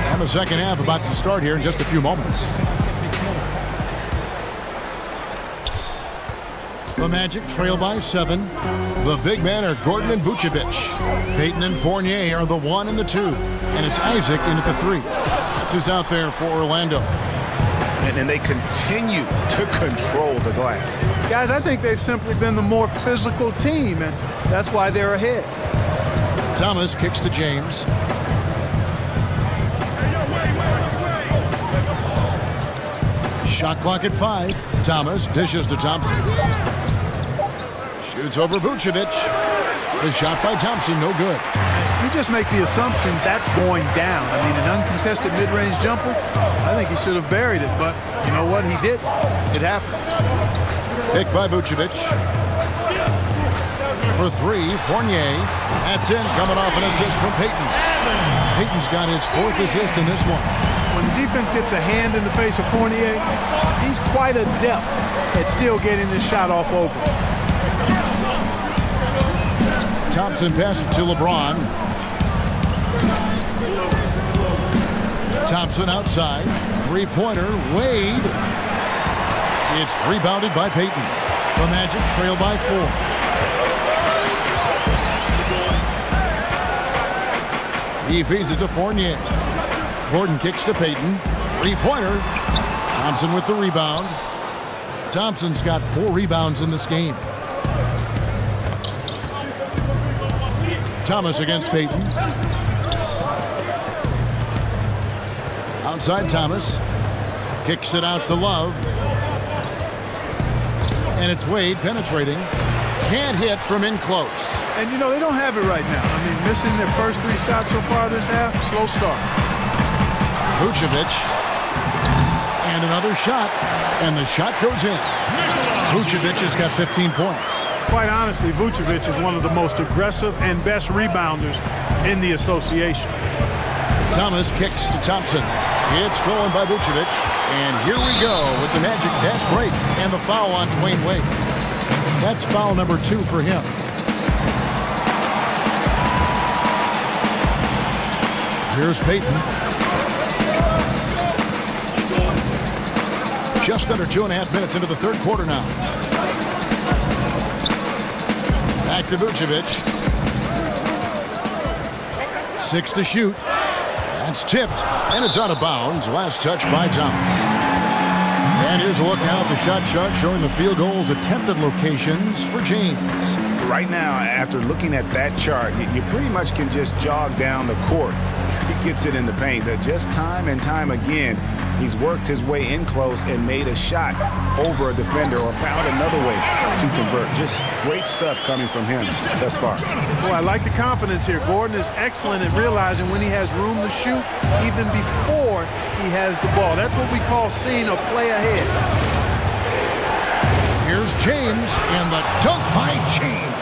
And the second half about to start here in just a few moments. The Magic trail by 7. The big men are Gordon and Vucevic. Payton and Fournier are the 1 and the 2. And it's Isaac in at the 3. This is out there for Orlando. And they continue to control the glass. Guys, I think they've simply been the more physical team, and that's why they're ahead. Thomas kicks to James. Shot clock at 5. Thomas dishes to Thompson. Shoots over Vucevic. The shot by Thompson, no good. You just make the assumption that's going down. I mean, an uncontested mid-range jumper, I think he should have buried it, but you know what? He didn't. It happened. Picked by Vucevic. For 3, Fournier. That's in, coming off an assist from Payton. Payton's got his 4th assist in this one. When the defense gets a hand in the face of Fournier, he's quite adept at still getting his shot off over. Thompson passes to LeBron. Thompson outside. 3-pointer. Wade. It's rebounded by Payton. The Magic trail by 4. He feeds it to Fournier. Gordon kicks to Payton. 3-pointer. Thompson with the rebound. Thompson's got 4 rebounds in this game. Thomas against Payton. Outside Thomas. Kicks it out to Love. And it's Wade penetrating. Can't hit from in close. And you know, they don't have it right now. I mean, missing their first 3 shots so far this half, slow start. Vucevic. And another shot. And the shot goes in. Vucevic has got 15 points. Quite honestly, Vucevic is one of the most aggressive and best rebounders in the association. Thomas kicks to Thompson. It's stolen by Vucevic. And here we go with the Magic fast break and the foul on Dwayne Wade. That's foul number 2 for him. Here's Payton. Just under 2.5 minutes into the third quarter now. Back to Vucevic. 6 to shoot. That's tipped, and it's out of bounds. Last touch by Thomas. And here's a look now at the shot chart showing the field goals attempted locations for James. Right now, after looking at that chart, you pretty much can just jog down the court. He gets it in the paint. That just time and time again, he's worked his way in close and made a shot over a defender or found another way to convert. Just great stuff coming from him thus far. Boy, I like the confidence here. Gordon is excellent at realizing when he has room to shoot, even before he has the ball. That's what we call seeing a play ahead. Here's James, and the dunk by James.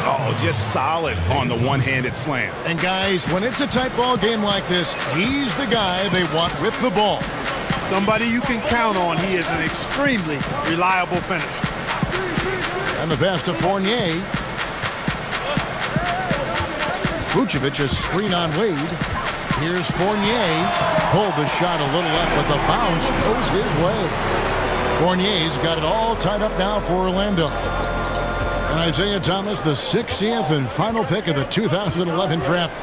Oh, just solid on the one-handed slam. And guys, when it's a tight ball game like this, he's the guy they want with the ball. Somebody you can count on. He is an extremely reliable finisher. And the pass to Fournier. Vucevic is screen on Wade. Here's Fournier. Pulled the shot a little up, but the bounce goes his way. Fournier's got it all tied up now for Orlando. And Isaiah Thomas, the 60th and final pick of the 2011 draft.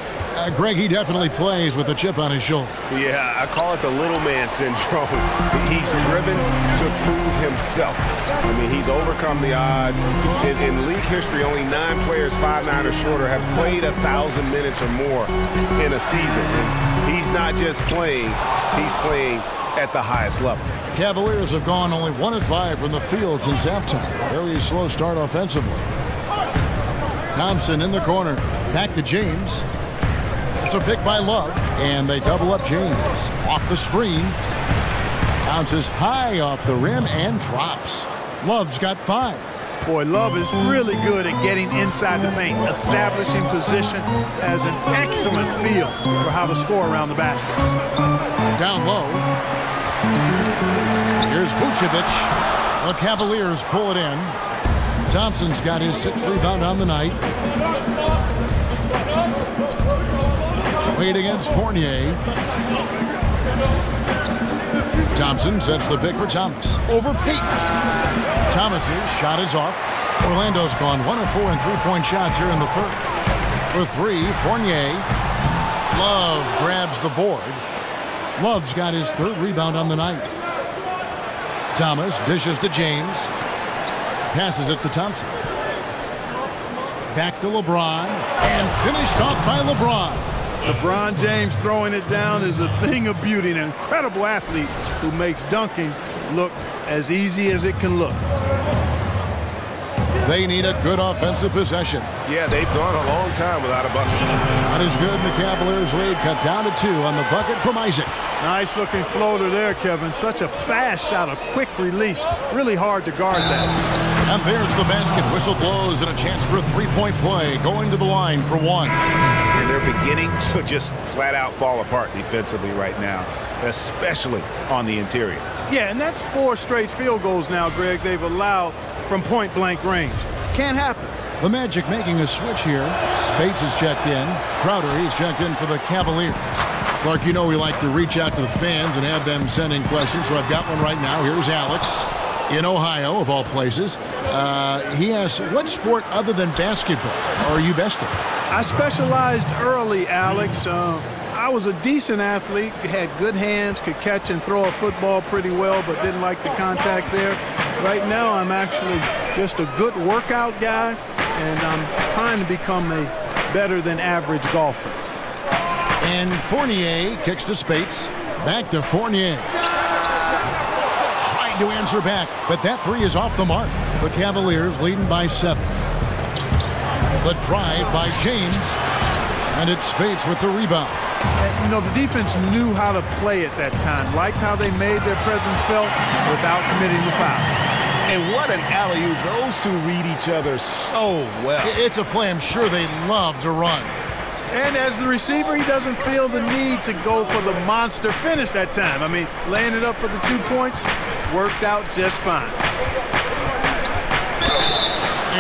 Greg, he definitely plays with a chip on his shoulder. Yeah, I call it the little man syndrome. He's driven to prove himself. I mean, he's overcome the odds. In league history, only 9 players 5'9" or shorter have played 1,000 minutes or more in a season. And he's not just playing, he's playing at the highest level. Cavaliers have gone only 1 of 5 from the field since halftime. Very slow start offensively. Thompson in the corner. Back to James. It's a pick by Love, and they double up James. Off the screen. Bounces high off the rim and drops. Love's got 5. Boy, Love is really good at getting inside the paint, establishing position, has an excellent feel for how to score around the basket. Down low. Here's Vucevic. The Cavaliers pull it in. Thompson's got his 6th rebound on the night. Wade against Fournier. Thompson sets the pick for Thomas. Over Payton. Thomas's shot is off. Orlando's gone 1 of 4 in 3-point shots here in the third. For 3, Fournier. Love grabs the board. Love's got his 3rd rebound on the night. Thomas dishes to James. Passes it to Thompson. Back to LeBron. And finished off by LeBron. LeBron James throwing it down is a thing of beauty. An incredible athlete who makes dunking look as easy as it can look. They need a good offensive possession. Yeah, they've gone a long time without a bucket. Shot is good, and the Cavaliers lead cut down to 2 on the bucket from Isaac. Nice looking floater there, Kevin. Such a fast shot, a quick release. Really hard to guard that. And there's the basket. Whistle blows and a chance for a 3-point play. Going to the line for 1. And they're beginning to just flat out fall apart defensively right now, especially on the interior. Yeah, and that's 4 straight field goals now, Greg, they've allowed from point-blank range. Can't happen. The Magic making a switch here. Spates is checked in. Crowder, he's checked in for the Cavaliers. Clark, you know we like to reach out to the fans and have them send in questions, so I've got one right now. Here's Alex in Ohio, of all places. He asks, what sport other than basketball are you best at? I specialized early, Alex. I was a decent athlete, had good hands, could catch and throw a football pretty well, but didn't like the contact there. Right now, I'm actually just a good workout guy, and I'm trying to become a better than average golfer. And Fournier kicks to Spates. Back to Fournier. Trying to answer back, but that 3 is off the mark. The Cavaliers leading by 7. The drive by James, and it's Spates with the rebound. You know, the defense knew how to play at that time, liked how they made their presence felt without committing the foul. And what an alley-oop. Those two read each other so well. It's a play I'm sure they love to run. And as the receiver, he doesn't feel the need to go for the monster finish that time. I mean, laying it up for the 2 points worked out just fine.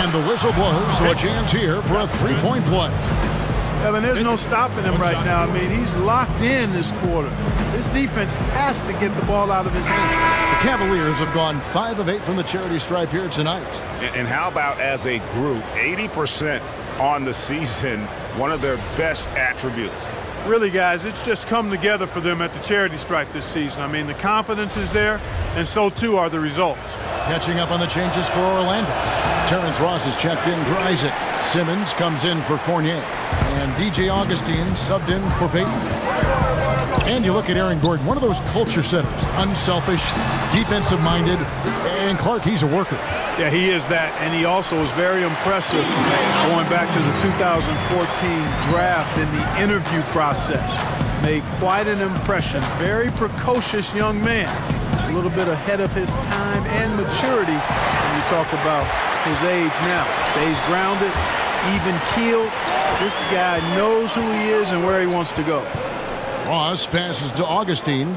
And the whistle blows, so a chance here for a three-point play. Evan, there's no stopping him right now. I mean, he's locked in this quarter. This defense has to get the ball out of his hands. The Cavaliers have gone 5 of 8 from the charity stripe here tonight. And how about as a group, 80% on the season, one of their best attributes. Really, guys, it's just come together for them at the charity stripe this season. I mean, the confidence is there, and so too are the results. Catching up on the changes for Orlando. Terrence Ross is checked in for Isaac. Simmons comes in for Fournier. And DJ Augustine subbed in for Payton. And you look at Aaron Gordon, one of those culture setters. Unselfish, defensive-minded, and Clark, he's a worker. Yeah, he is that, and he also is very impressive going back to the 2014 draft in the interview process. Made quite an impression. Very precocious young man. A little bit ahead of his time and maturity when you talk about his age now. Stays grounded, even-keeled. This guy knows who he is and where he wants to go. Ross passes to Augustine.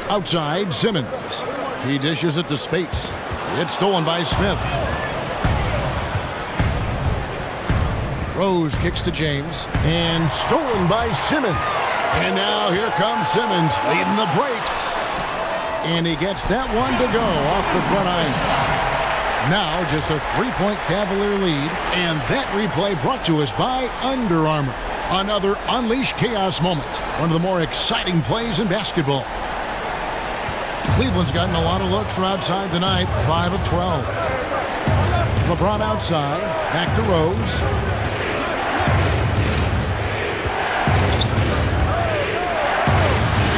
Outside, Simmons. He dishes it to Spates. It's stolen by Smith. Rose kicks to James. And stolen by Simmons. And now here comes Simmons leading the break. And he gets that one to go off the front iron. Now just a 3-point Cavalier lead. And that replay brought to us by Under Armour. Another Unleash Chaos moment. One of the more exciting plays in basketball. Cleveland's gotten a lot of looks from outside tonight. 5 of 12. LeBron outside. Back to Rose.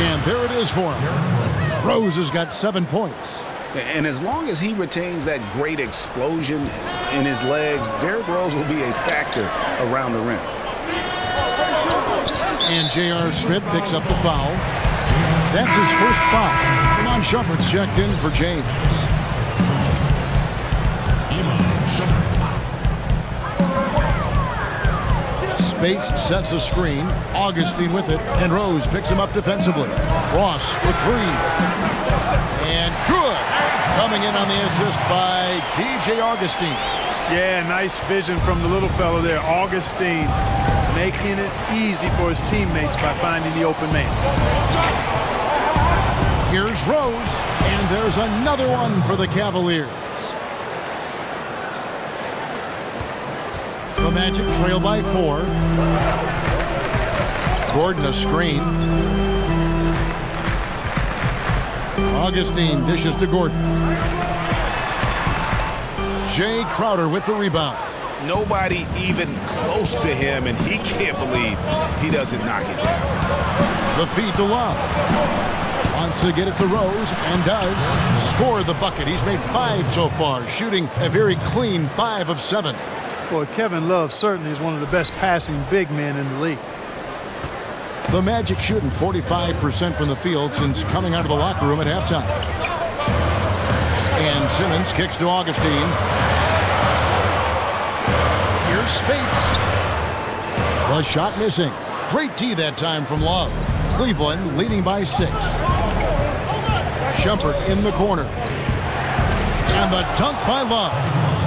And there it is for him. Rose has got 7 points. And as long as he retains that great explosion in his legs, Derrick Rose will be a factor around the rim. And J.R. Smith picks up the foul. That's his first foul. Iman Shumpert's checked in for James. Spates sets a screen. Augustine with it. And Rose picks him up defensively. Ross for 3. And good. Coming in on the assist by DJ Augustine. Yeah, nice vision from the little fellow there. Augustine making it easy for his teammates by finding the open man. Here's Rose, and there's another one for the Cavaliers. The Magic trail by 4. Gordon a screen. Augustine dishes to Gordon. Jay Crowder with the rebound. Nobody even close to him, and he can't believe he doesn't knock it down. The feed to Love. Wants to get it to Rose, and does. Score the bucket. He's made 5 so far, shooting a very clean 5 of 7. Boy, Kevin Love certainly is one of the best passing big men in the league. The Magic shooting 45% from the field since coming out of the locker room at halftime. And Simmons kicks to Augustine. Here's Spates. The shot missing. Great D that time from Love. Cleveland leading by 6. Shumpert in the corner. And the dunk by Love.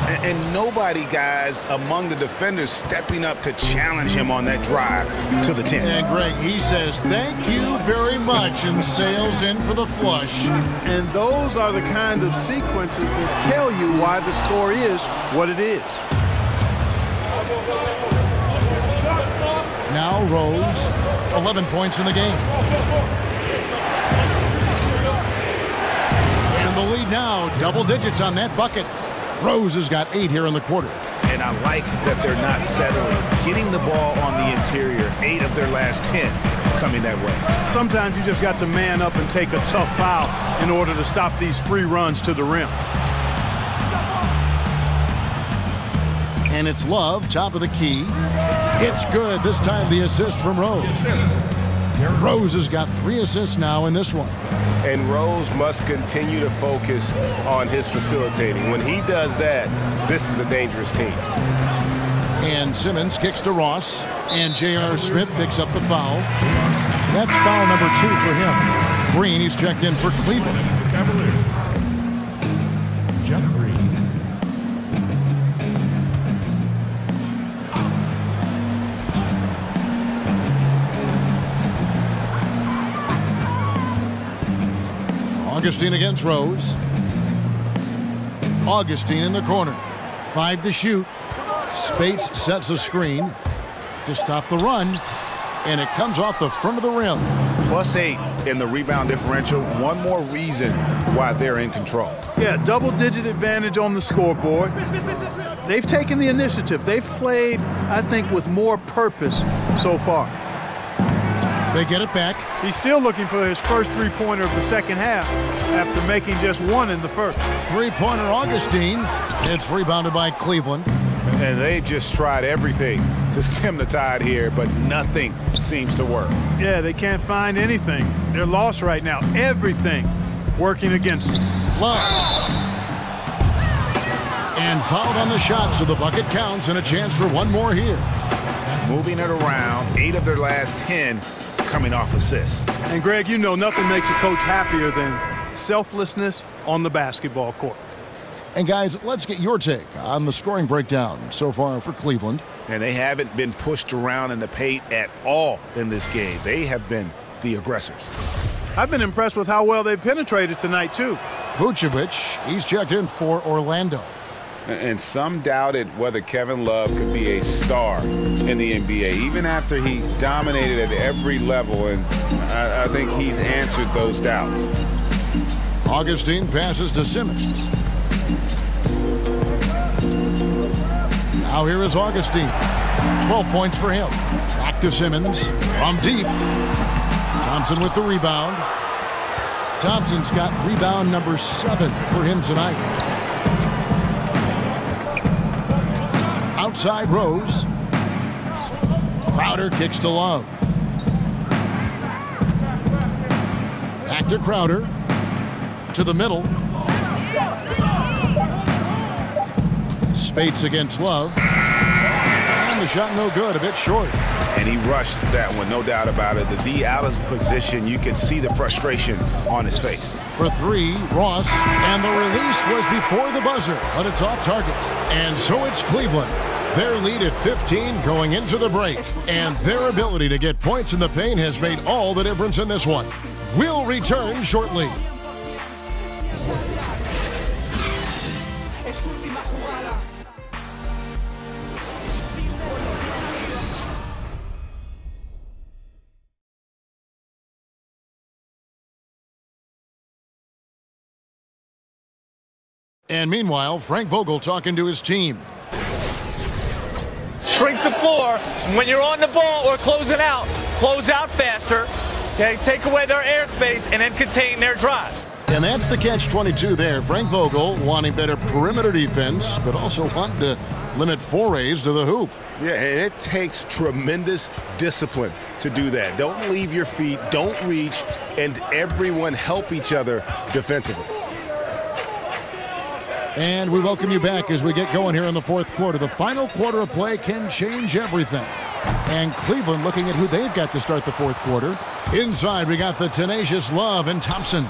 And nobody, guys, among the defenders stepping up to challenge him on that drive to the 10. And Greg, he says, thank you very much, and sails in for the flush. And those are the kind of sequences that tell you why the score is what it is. Now Rose, 11 points in the game. And the lead now, double digits on that bucket. Rose has got 8 here in the quarter. And I like that they're not settling. Getting the ball on the interior, 8 of their last 10 coming that way. Sometimes you just got to man up and take a tough foul in order to stop these free runs to the rim. And it's Love, top of the key. It's good. This time the assist from Rose. Rose has got 3 assists now in this one. and Rose must continue to focus on his facilitating. When he does that, this is a dangerous team. And Simmons kicks to Ross, and J.R. Smith picks up the foul. That's foul number 2 for him. Green, he's checked in for Cleveland. Cavaliers. Jeff Green. Augustine against Rose. Augustine in the corner. 5 to shoot. Spates sets a screen to stop the run, and it comes off the front of the rim. +8 in the rebound differential. One more reason why they're in control. Yeah, double-digit advantage on the scoreboard. They've taken the initiative. They've played, I think, with more purpose so far. They get it back. He's still looking for his first three-pointer of the second half after making just one in the first. Three-pointer Augustine. It's rebounded by Cleveland. And they've just tried everything to stem the tide here, but nothing seems to work. Yeah, they can't find anything. They're lost right now. Everything working against them. Love. And fouled on the shot, so the bucket counts and a chance for one more here. Moving it around, 8 of their last 10 coming off assists. And Greg, you know nothing makes a coach happier than selflessness on the basketball court. And guys, let's get your take on the scoring breakdown so far for Cleveland. And they haven't been pushed around in the paint at all in this game. They have been the aggressors. I've been impressed with how well they penetrated tonight, too. Vucevic, he's checked in for Orlando. And some doubted whether Kevin Love could be a star in the NBA, even after he dominated at every level, and I think he's answered those doubts. Augustine passes to Simmons. Now here is Augustine. 12 points for him. Back to Simmons from deep. Thompson with the rebound. Thompson's got rebound number 7 for him tonight. Outside Rose. Crowder kicks to Love. Back to Crowder. To the middle. Spates against Love. And the shot no good, a bit short. And he rushed that one, no doubt about it. The D out of position, you can see the frustration on his face. For 3, Ross, and the release was before the buzzer, but it's off target. And so it's Cleveland. Their lead at 15 going into the break, and their ability to get points in the paint has made all the difference in this one. We'll return shortly. And meanwhile, Frank Vogel talking to his team. Shrink the floor. When you're on the ball or closing out, close out faster. Okay, take away their airspace and then contain their drive. And that's the catch-22 there. Frank Vogel wanting better perimeter defense, but also wanting to limit forays to the hoop. Yeah, and it takes tremendous discipline to do that. Don't leave your feet, don't reach, and everyone help each other defensively. And we welcome you back as we get going here in the fourth quarter. The final quarter of play can change everything. And Cleveland looking at who they've got to start the fourth quarter. Inside, we got the tenacious Love and Thompson.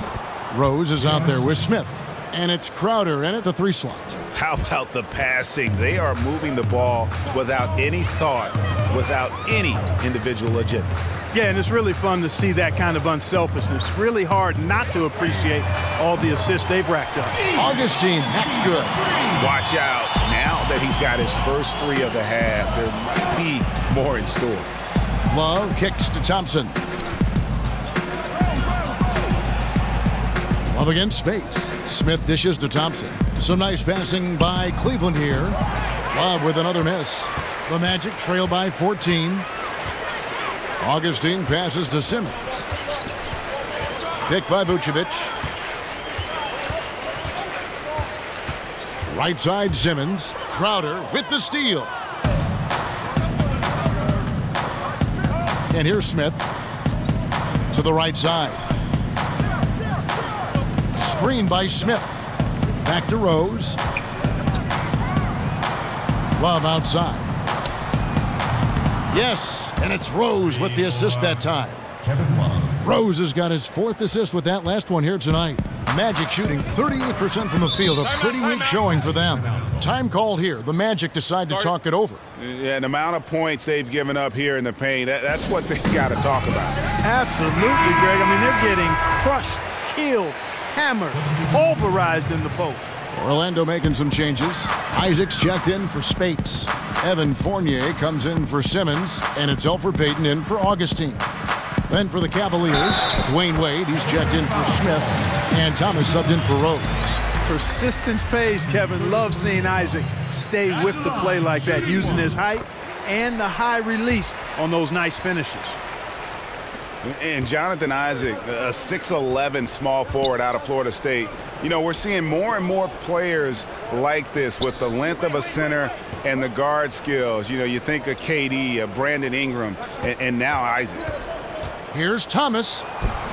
Rose is out there with Smith. And it's Crowder in at the 3 slot. How about the passing? They are moving the ball without any thought, without any individual agendas. Yeah, and it's really fun to see that kind of unselfishness. Really hard not to appreciate all the assists they've racked up. Augustine, that's good. Watch out. Now that he's got his first 3 of the half, there might be more in store. Love kicks to Thompson. Love against Spates. Smith dishes to Thompson. Some nice passing by Cleveland here. Love with another miss. The Magic trail by 14. Augustine passes to Simmons. Picked by Vucevic. Right side Simmons. Crowder with the steal. And here's Smith to the right side. screen by Smith. Back to Rose. Love outside. Yes, and it's Rose with the assist that time. Rose has got his 4th assist with that last one here tonight. Magic shooting 38% from the field, a pretty weak showing for them. Time called here. The Magic decide to talk it over. Yeah, and the amount of points they've given up here in the paint, that's what they got to talk about. Absolutely, Greg. I mean, they're getting crushed, killed, hammered, pulverized in the post. Orlando making some changes. Isaac's checked in for Spates. Evan Fournier comes in for Simmons, and it's Elfrid Payton in for Augustine. Then for the Cavaliers, Dwayne Wade, he's checked in for Smith, and Thomas subbed in for Rose. Persistence pays, Kevin. Love seeing Isaac stay with the play like that, using his height and the high release on those nice finishes. And Jonathan Isaac, a 6'11" small forward out of Florida State. You know, we're seeing more and more players like this with the length of a center and the guard skills. You know, you think of KD, Brandon Ingram, and now Isaac. Here's Thomas.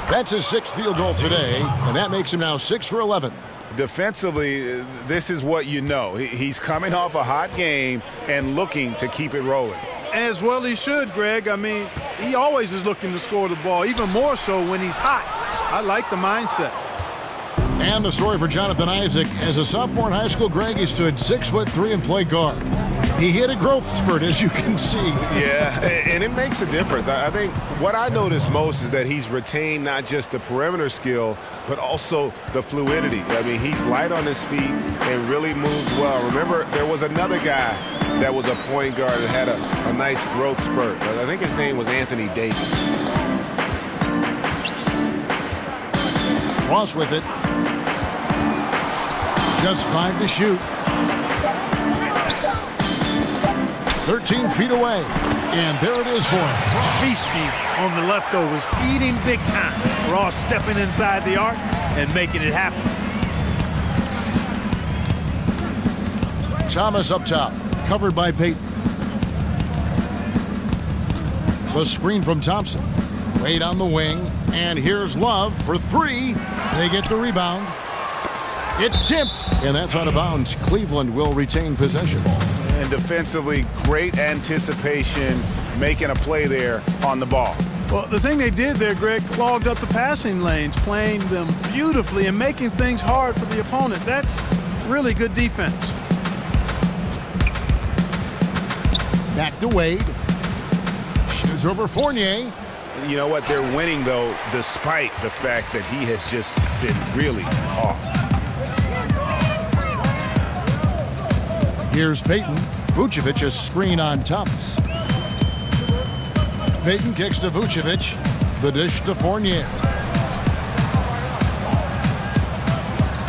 That's his 6th field goal today, and that makes him now 6 for 11. Defensively, this is what you know. He's coming off a hot game and looking to keep it rolling. As well he should, Greg. I mean, he always is looking to score the ball, even more so when he's hot. I like the mindset. And the story for Jonathan Isaac. As a sophomore in high school, Greg, he stood 6'3" and played guard. He hit a growth spurt, as you can see. Yeah, and it makes a difference. I think what I notice most is that he's retained not just the perimeter skill, but also the fluidity. I mean, he's light on his feet and really moves well. Remember, there was another guy that was a point guard that had a nice growth spurt. I think his name was Anthony Davis. Ross with it. Just 5 to shoot. 13 feet away. And there it is for him. Feasting on the leftovers, eating big time. Ross stepping inside the arc and making it happen. Thomas up top, covered by Payton. The screen from Thompson. Wade on the wing, and here's Love for 3. They get the rebound. It's tipped, and that's out of bounds. Cleveland will retain possession. And defensively, great anticipation, making a play there on the ball. Well, the thing they did there, Greg, clogged up the passing lanes, playing them beautifully and making things hard for the opponent. That's really good defense. Back to Wade. Shoots over Fournier. You know what? They're winning, though, despite the fact that he has just been really off. Here's Payton. Vucevic a screen on Thomas. Payton kicks to Vucevic. The dish to Fournier.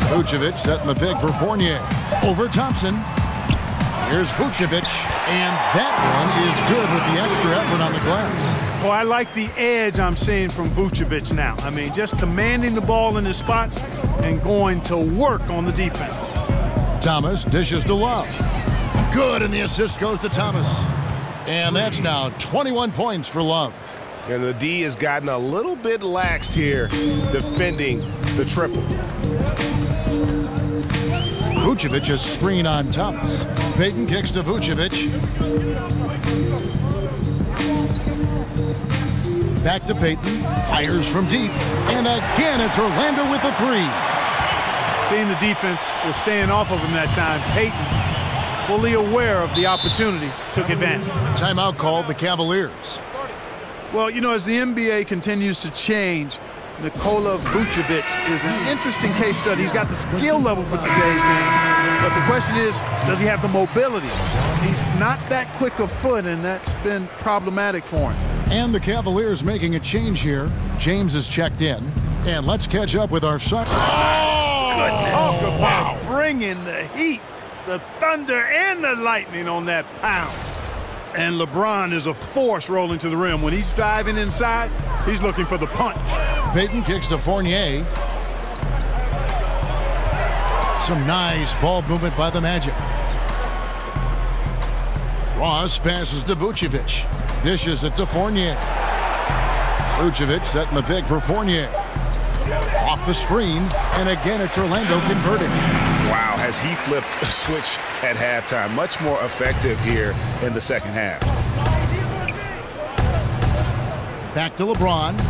Vucevic setting the pick for Fournier. Over Thompson. Here's Vucevic. And that one is good with the extra effort on the glass. Well, I like the edge I'm seeing from Vucevic now. I mean, just commanding the ball in his spots and going to work on the defense. Thomas dishes to Love. Good, and the assist goes to Thomas. And that's now 21 points for Love. And the D has gotten a little bit laxed here defending the triple. Vucevic a screen on Thomas. Payton kicks to Vucevic. Back to Payton. Fires from deep. And again, it's Orlando with a 3. Seeing the defense was staying off of him that time. Payton, fully aware of the opportunity, took advantage. Timeout called the Cavaliers. Well, you know, as the NBA continues to change, Nikola Vucevic is an interesting case study. He's got the skill level for today's game, but the question is, does he have the mobility? He's not that quick of foot, and that's been problematic for him. And the Cavaliers making a change here. James is checked in, and let's catch up with our shot. Goodness. Talk about bringing the heat, the thunder, and the lightning on that pound. And LeBron is a force rolling to the rim. When he's diving inside, he's looking for the punch. Payton kicks to Fournier. Some nice ball movement by the Magic. Ross passes to Vucevic. Dishes it to Fournier. Vucevic setting the pick for Fournier. Off the screen, and again it's Orlando converting. Wow, has he flipped a switch at halftime. Much more effective here in the second half. Back to LeBron.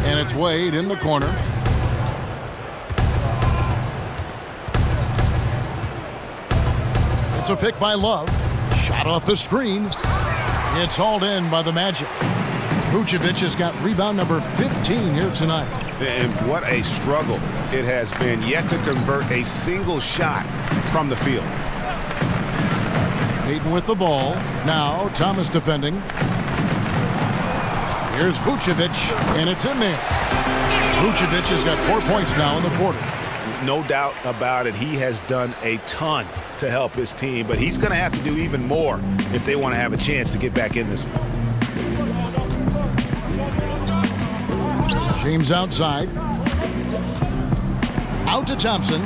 And it's Wade in the corner. It's a pick by Love. Shot off the screen. It's hauled in by the Magic. Vucevic has got rebound number 15 here tonight. And what a struggle it has been yet to convert a single shot from the field. Payton with the ball. Now Thomas defending. Here's Vucevic, and it's in there. Vucevic has got 4 points now in the quarter. No doubt about it. He has done a ton to help his team, but he's going to have to do even more if they want to have a chance to get back in this one. James outside. Out to Thompson.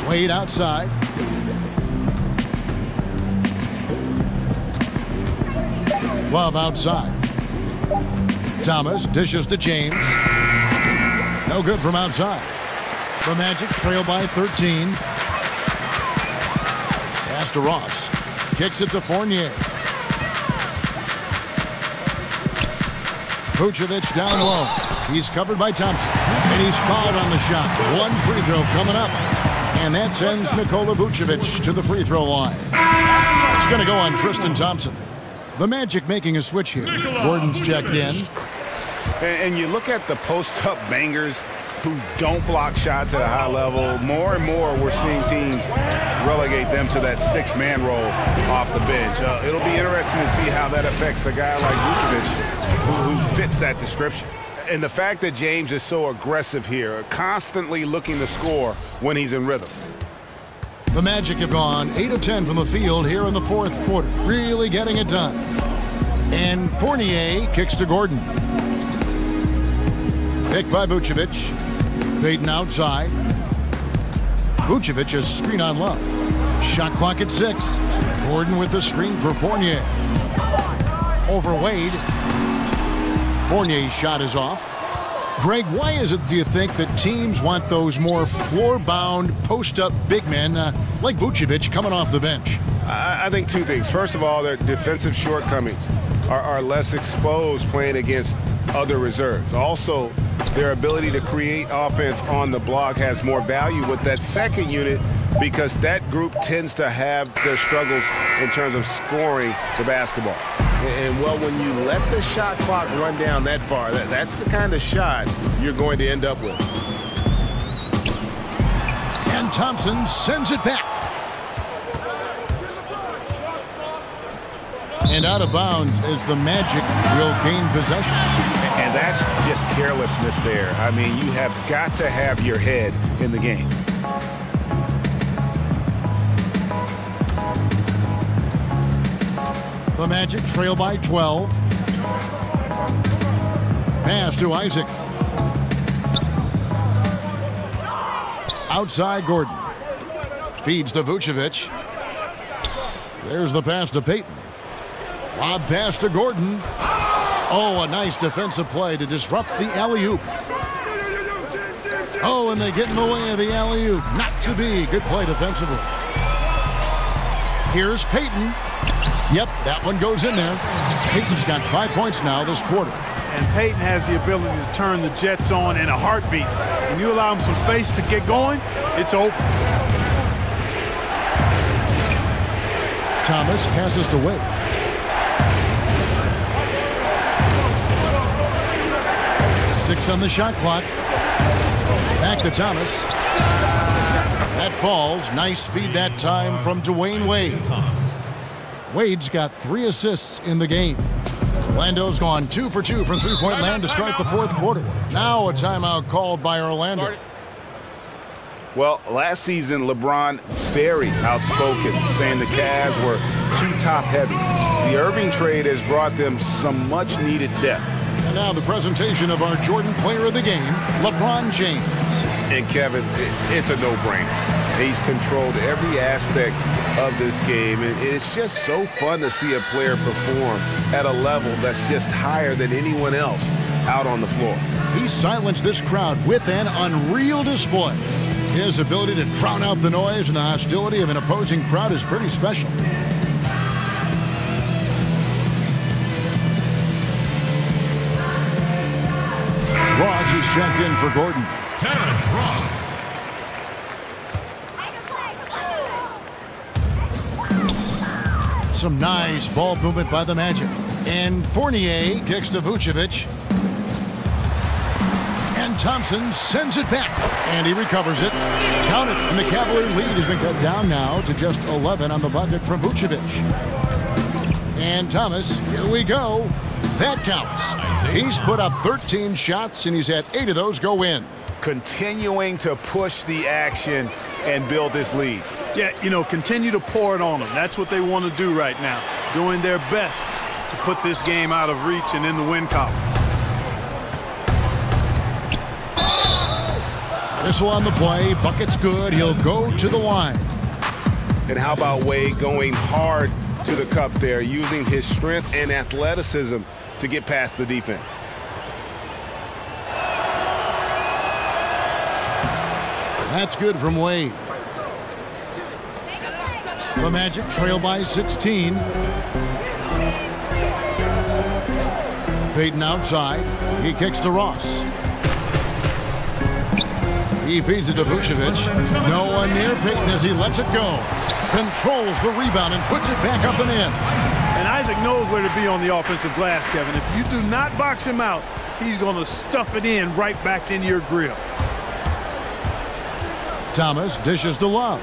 Wade outside. Love outside. Thomas dishes to James. No good from outside. The Magic trail by 13. Pass to Ross. Kicks it to Fournier. Vucevic down low. He's covered by Thompson. And he's fouled on the shot. One free throw coming up. And that sends Nikola Vucevic to the free throw line. It's going to go on Tristan Thompson. The Magic making a switch here. Gordon's checked in. And you look at the post-up bangers who don't block shots at a high level. More and more we're seeing teams relegate them to that six-man role off the bench. It'll be interesting to see how that affects the guy like Vucevic who fits that description. And the fact that James is so aggressive here, constantly looking to score when he's in rhythm. The Magic have gone 8 of 10 from the field here in the fourth quarter. Really getting it done. And Fournier kicks to Gordon. Pick by Vucevic. Payton outside. Vucevic is screen on Love. Shot clock at 6. Gordon with the screen for Fournier. Over Wade. Fournier's shot is off. Greg, why is it, do you think, that teams want those more floor-bound, post-up big men like Vucevic coming off the bench? I think two things. First of all, their defensive shortcomings are less exposed playing against other reserves. Also, their ability to create offense on the block has more value with that second unit because that group tends to have their struggles in terms of scoring the basketball. And, well, when you let the shot clock run down that far, that's the kind of shot you're going to end up with. And Thompson sends it back. And out of bounds as the Magic will gain possession. And that's just carelessness there. I mean, you have got to have your head in the game. The Magic trail by 12. Pass to Isaac. Outside Gordon. Feeds to Vucevic. There's the pass to Payton. Lob pass to Gordon. Oh, a nice defensive play to disrupt the alley-oop. Oh, and they get in the way of the alley-oop. Not to be. Good play defensively. Here's Payton. Yep, that one goes in there. Payton's got 5 points now this quarter. And Payton has the ability to turn the Jets on in a heartbeat. When you allow him some space to get going, it's over. Thomas passes to Wade. Six on the shot clock. Back to Thomas. That falls. Nice feed that time from Dwayne Wade. Wade's got 3 assists in the game. Orlando's gone 2 for 2 from three-point land to start the fourth quarter. Now a timeout called by Orlando. Well, last season, LeBron very outspoken, saying the Cavs were too top-heavy. The Irving trade has brought them some much-needed depth. And now the presentation of our Jordan Player of the Game, LeBron James. And Kevin, it's a no-brainer. He's controlled every aspect of this game, and it's just so fun to see a player perform at a level that's just higher than anyone else out on the floor. He silenced this crowd with an unreal display. His ability to drown out the noise and the hostility of an opposing crowd is pretty special. Ross is checked in for Gordon. Terrence Ross. Some nice ball movement by the Magic. And Fournier kicks to Vucevic. And Thompson sends it back. And he recovers it. Count it. And the Cavalier lead has been cut down now to just 11 on the bucket from Vucevic. And Thomas, here we go. That counts. He's put up 13 shots, and he's had 8 of those go in. Continuing to push the action and build this lead. Yeah, continue to pour it on them. That's what they want to do right now. Doing their best to put this game out of reach and in the win column. Whistle on the play. Bucket's good. He'll go to the line. And how about Wade going hard to the cup there, using his strength and athleticism to get past the defense. That's good from Wade. The Magic trail by 16. Payton outside. He kicks to Ross. He feeds it to Vucevic. No one near Payton as he lets it go. Controls the rebound and puts it back up and in. And Isaac knows where to be on the offensive glass, Kevin. If you do not box him out, he's going to stuff it in right back in your grill. Thomas dishes to Love.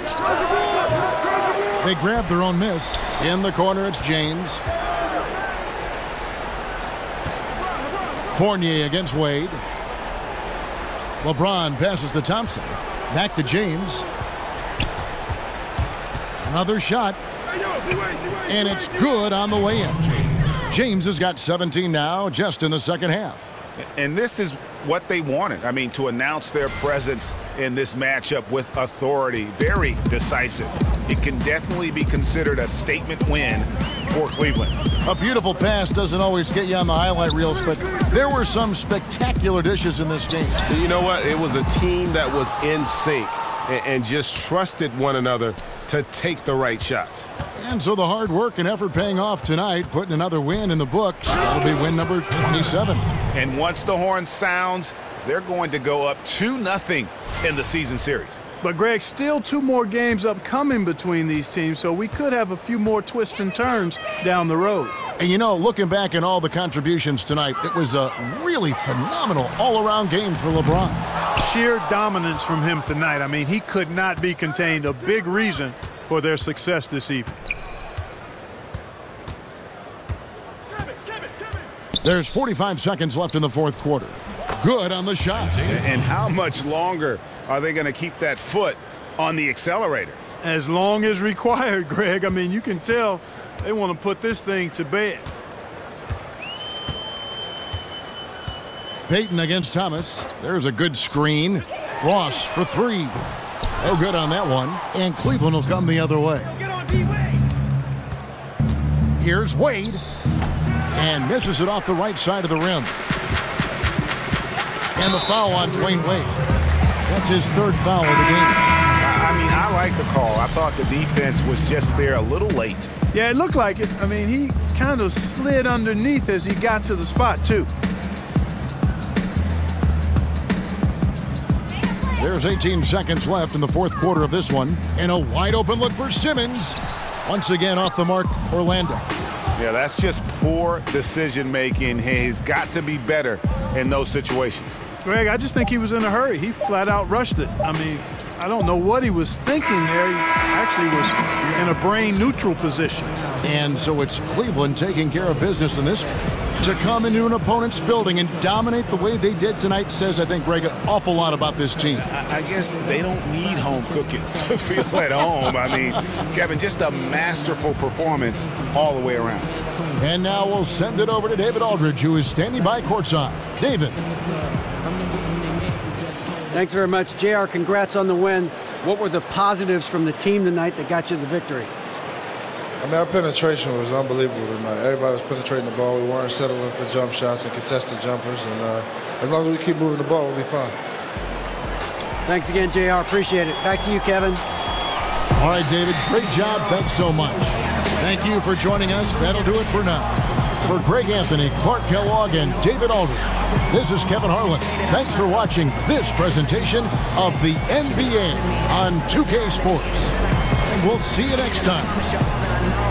They grab their own miss. In the corner, it's James. Fournier against Wade. LeBron passes to Thompson. Back to James. Another shot. And it's good on the way in. James has got 17 now, just in the second half. And this is what they wanted. I mean, to announce their presence in this matchup with authority. Very decisive. It can definitely be considered a statement win for Cleveland. A beautiful pass doesn't always get you on the highlight reels, but there were some spectacular dishes in this game. You know what? It was a team that was in sync and just trusted one another to take the right shots. And so the hard work and effort paying off tonight, putting another win in the books. That'll be win number 27. And once the horn sounds, they're going to go up 2-0 in the season series. But, Greg, still 2 more games upcoming between these teams, so we could have a few more twists and turns down the road. And, looking back at all the contributions tonight, it was a really phenomenal all-around game for LeBron. Sheer dominance from him tonight. I mean, he could not be contained. A big reason for their success this evening. There's 45 seconds left in the fourth quarter. Good on the shot. And how much longer are they going to keep that foot on the accelerator? As long as required, Greg. I mean, you can tell they want to put this thing to bed. Payton against Thomas. There's a good screen. Ross for 3. No good on that one. And Cleveland will come the other way. Here's Wade. And misses it off the right side of the rim. And the foul on Dwayne Wade. That's his 3rd foul of the game. I mean, I like the call. I thought the defense was just there a little late. Yeah, it looked like it. I mean, he kind of slid underneath as he got to the spot, too. There's 18 seconds left in the fourth quarter of this one. And a wide open look for Simmons. Once again off the mark, Orlando. Yeah, that's just poor decision-making. He's got to be better in those situations. Greg, I just think he was in a hurry. He flat out rushed it. I mean, I don't know what he was thinking there. He actually was in a brain-neutral position. And so it's Cleveland taking care of business in this one. To come into an opponent's building and dominate the way they did tonight says, I think, Greg, an awful lot about this team. I guess they don't need home cooking to feel at home. I mean, Kevin, just a masterful performance all the way around. And now we'll send it over to David Aldridge, who is standing by courtside. David. Thanks very much. JR, congrats on the win. What were the positives from the team tonight that got you the victory? I mean, our penetration was unbelievable tonight. Everybody was penetrating the ball. We weren't settling for jump shots and contested jumpers. And as long as we keep moving the ball, we'll be fine. Thanks again, JR. Appreciate it. Back to you, Kevin. All right, David. Great job. Thanks so much. Thank you for joining us. That'll do it for now. For Greg Anthony, Clark Kellogg, and David Aldridge, this is Kevin Harlan. Thanks for watching this presentation of the NBA on 2K Sports. And we'll see you next time.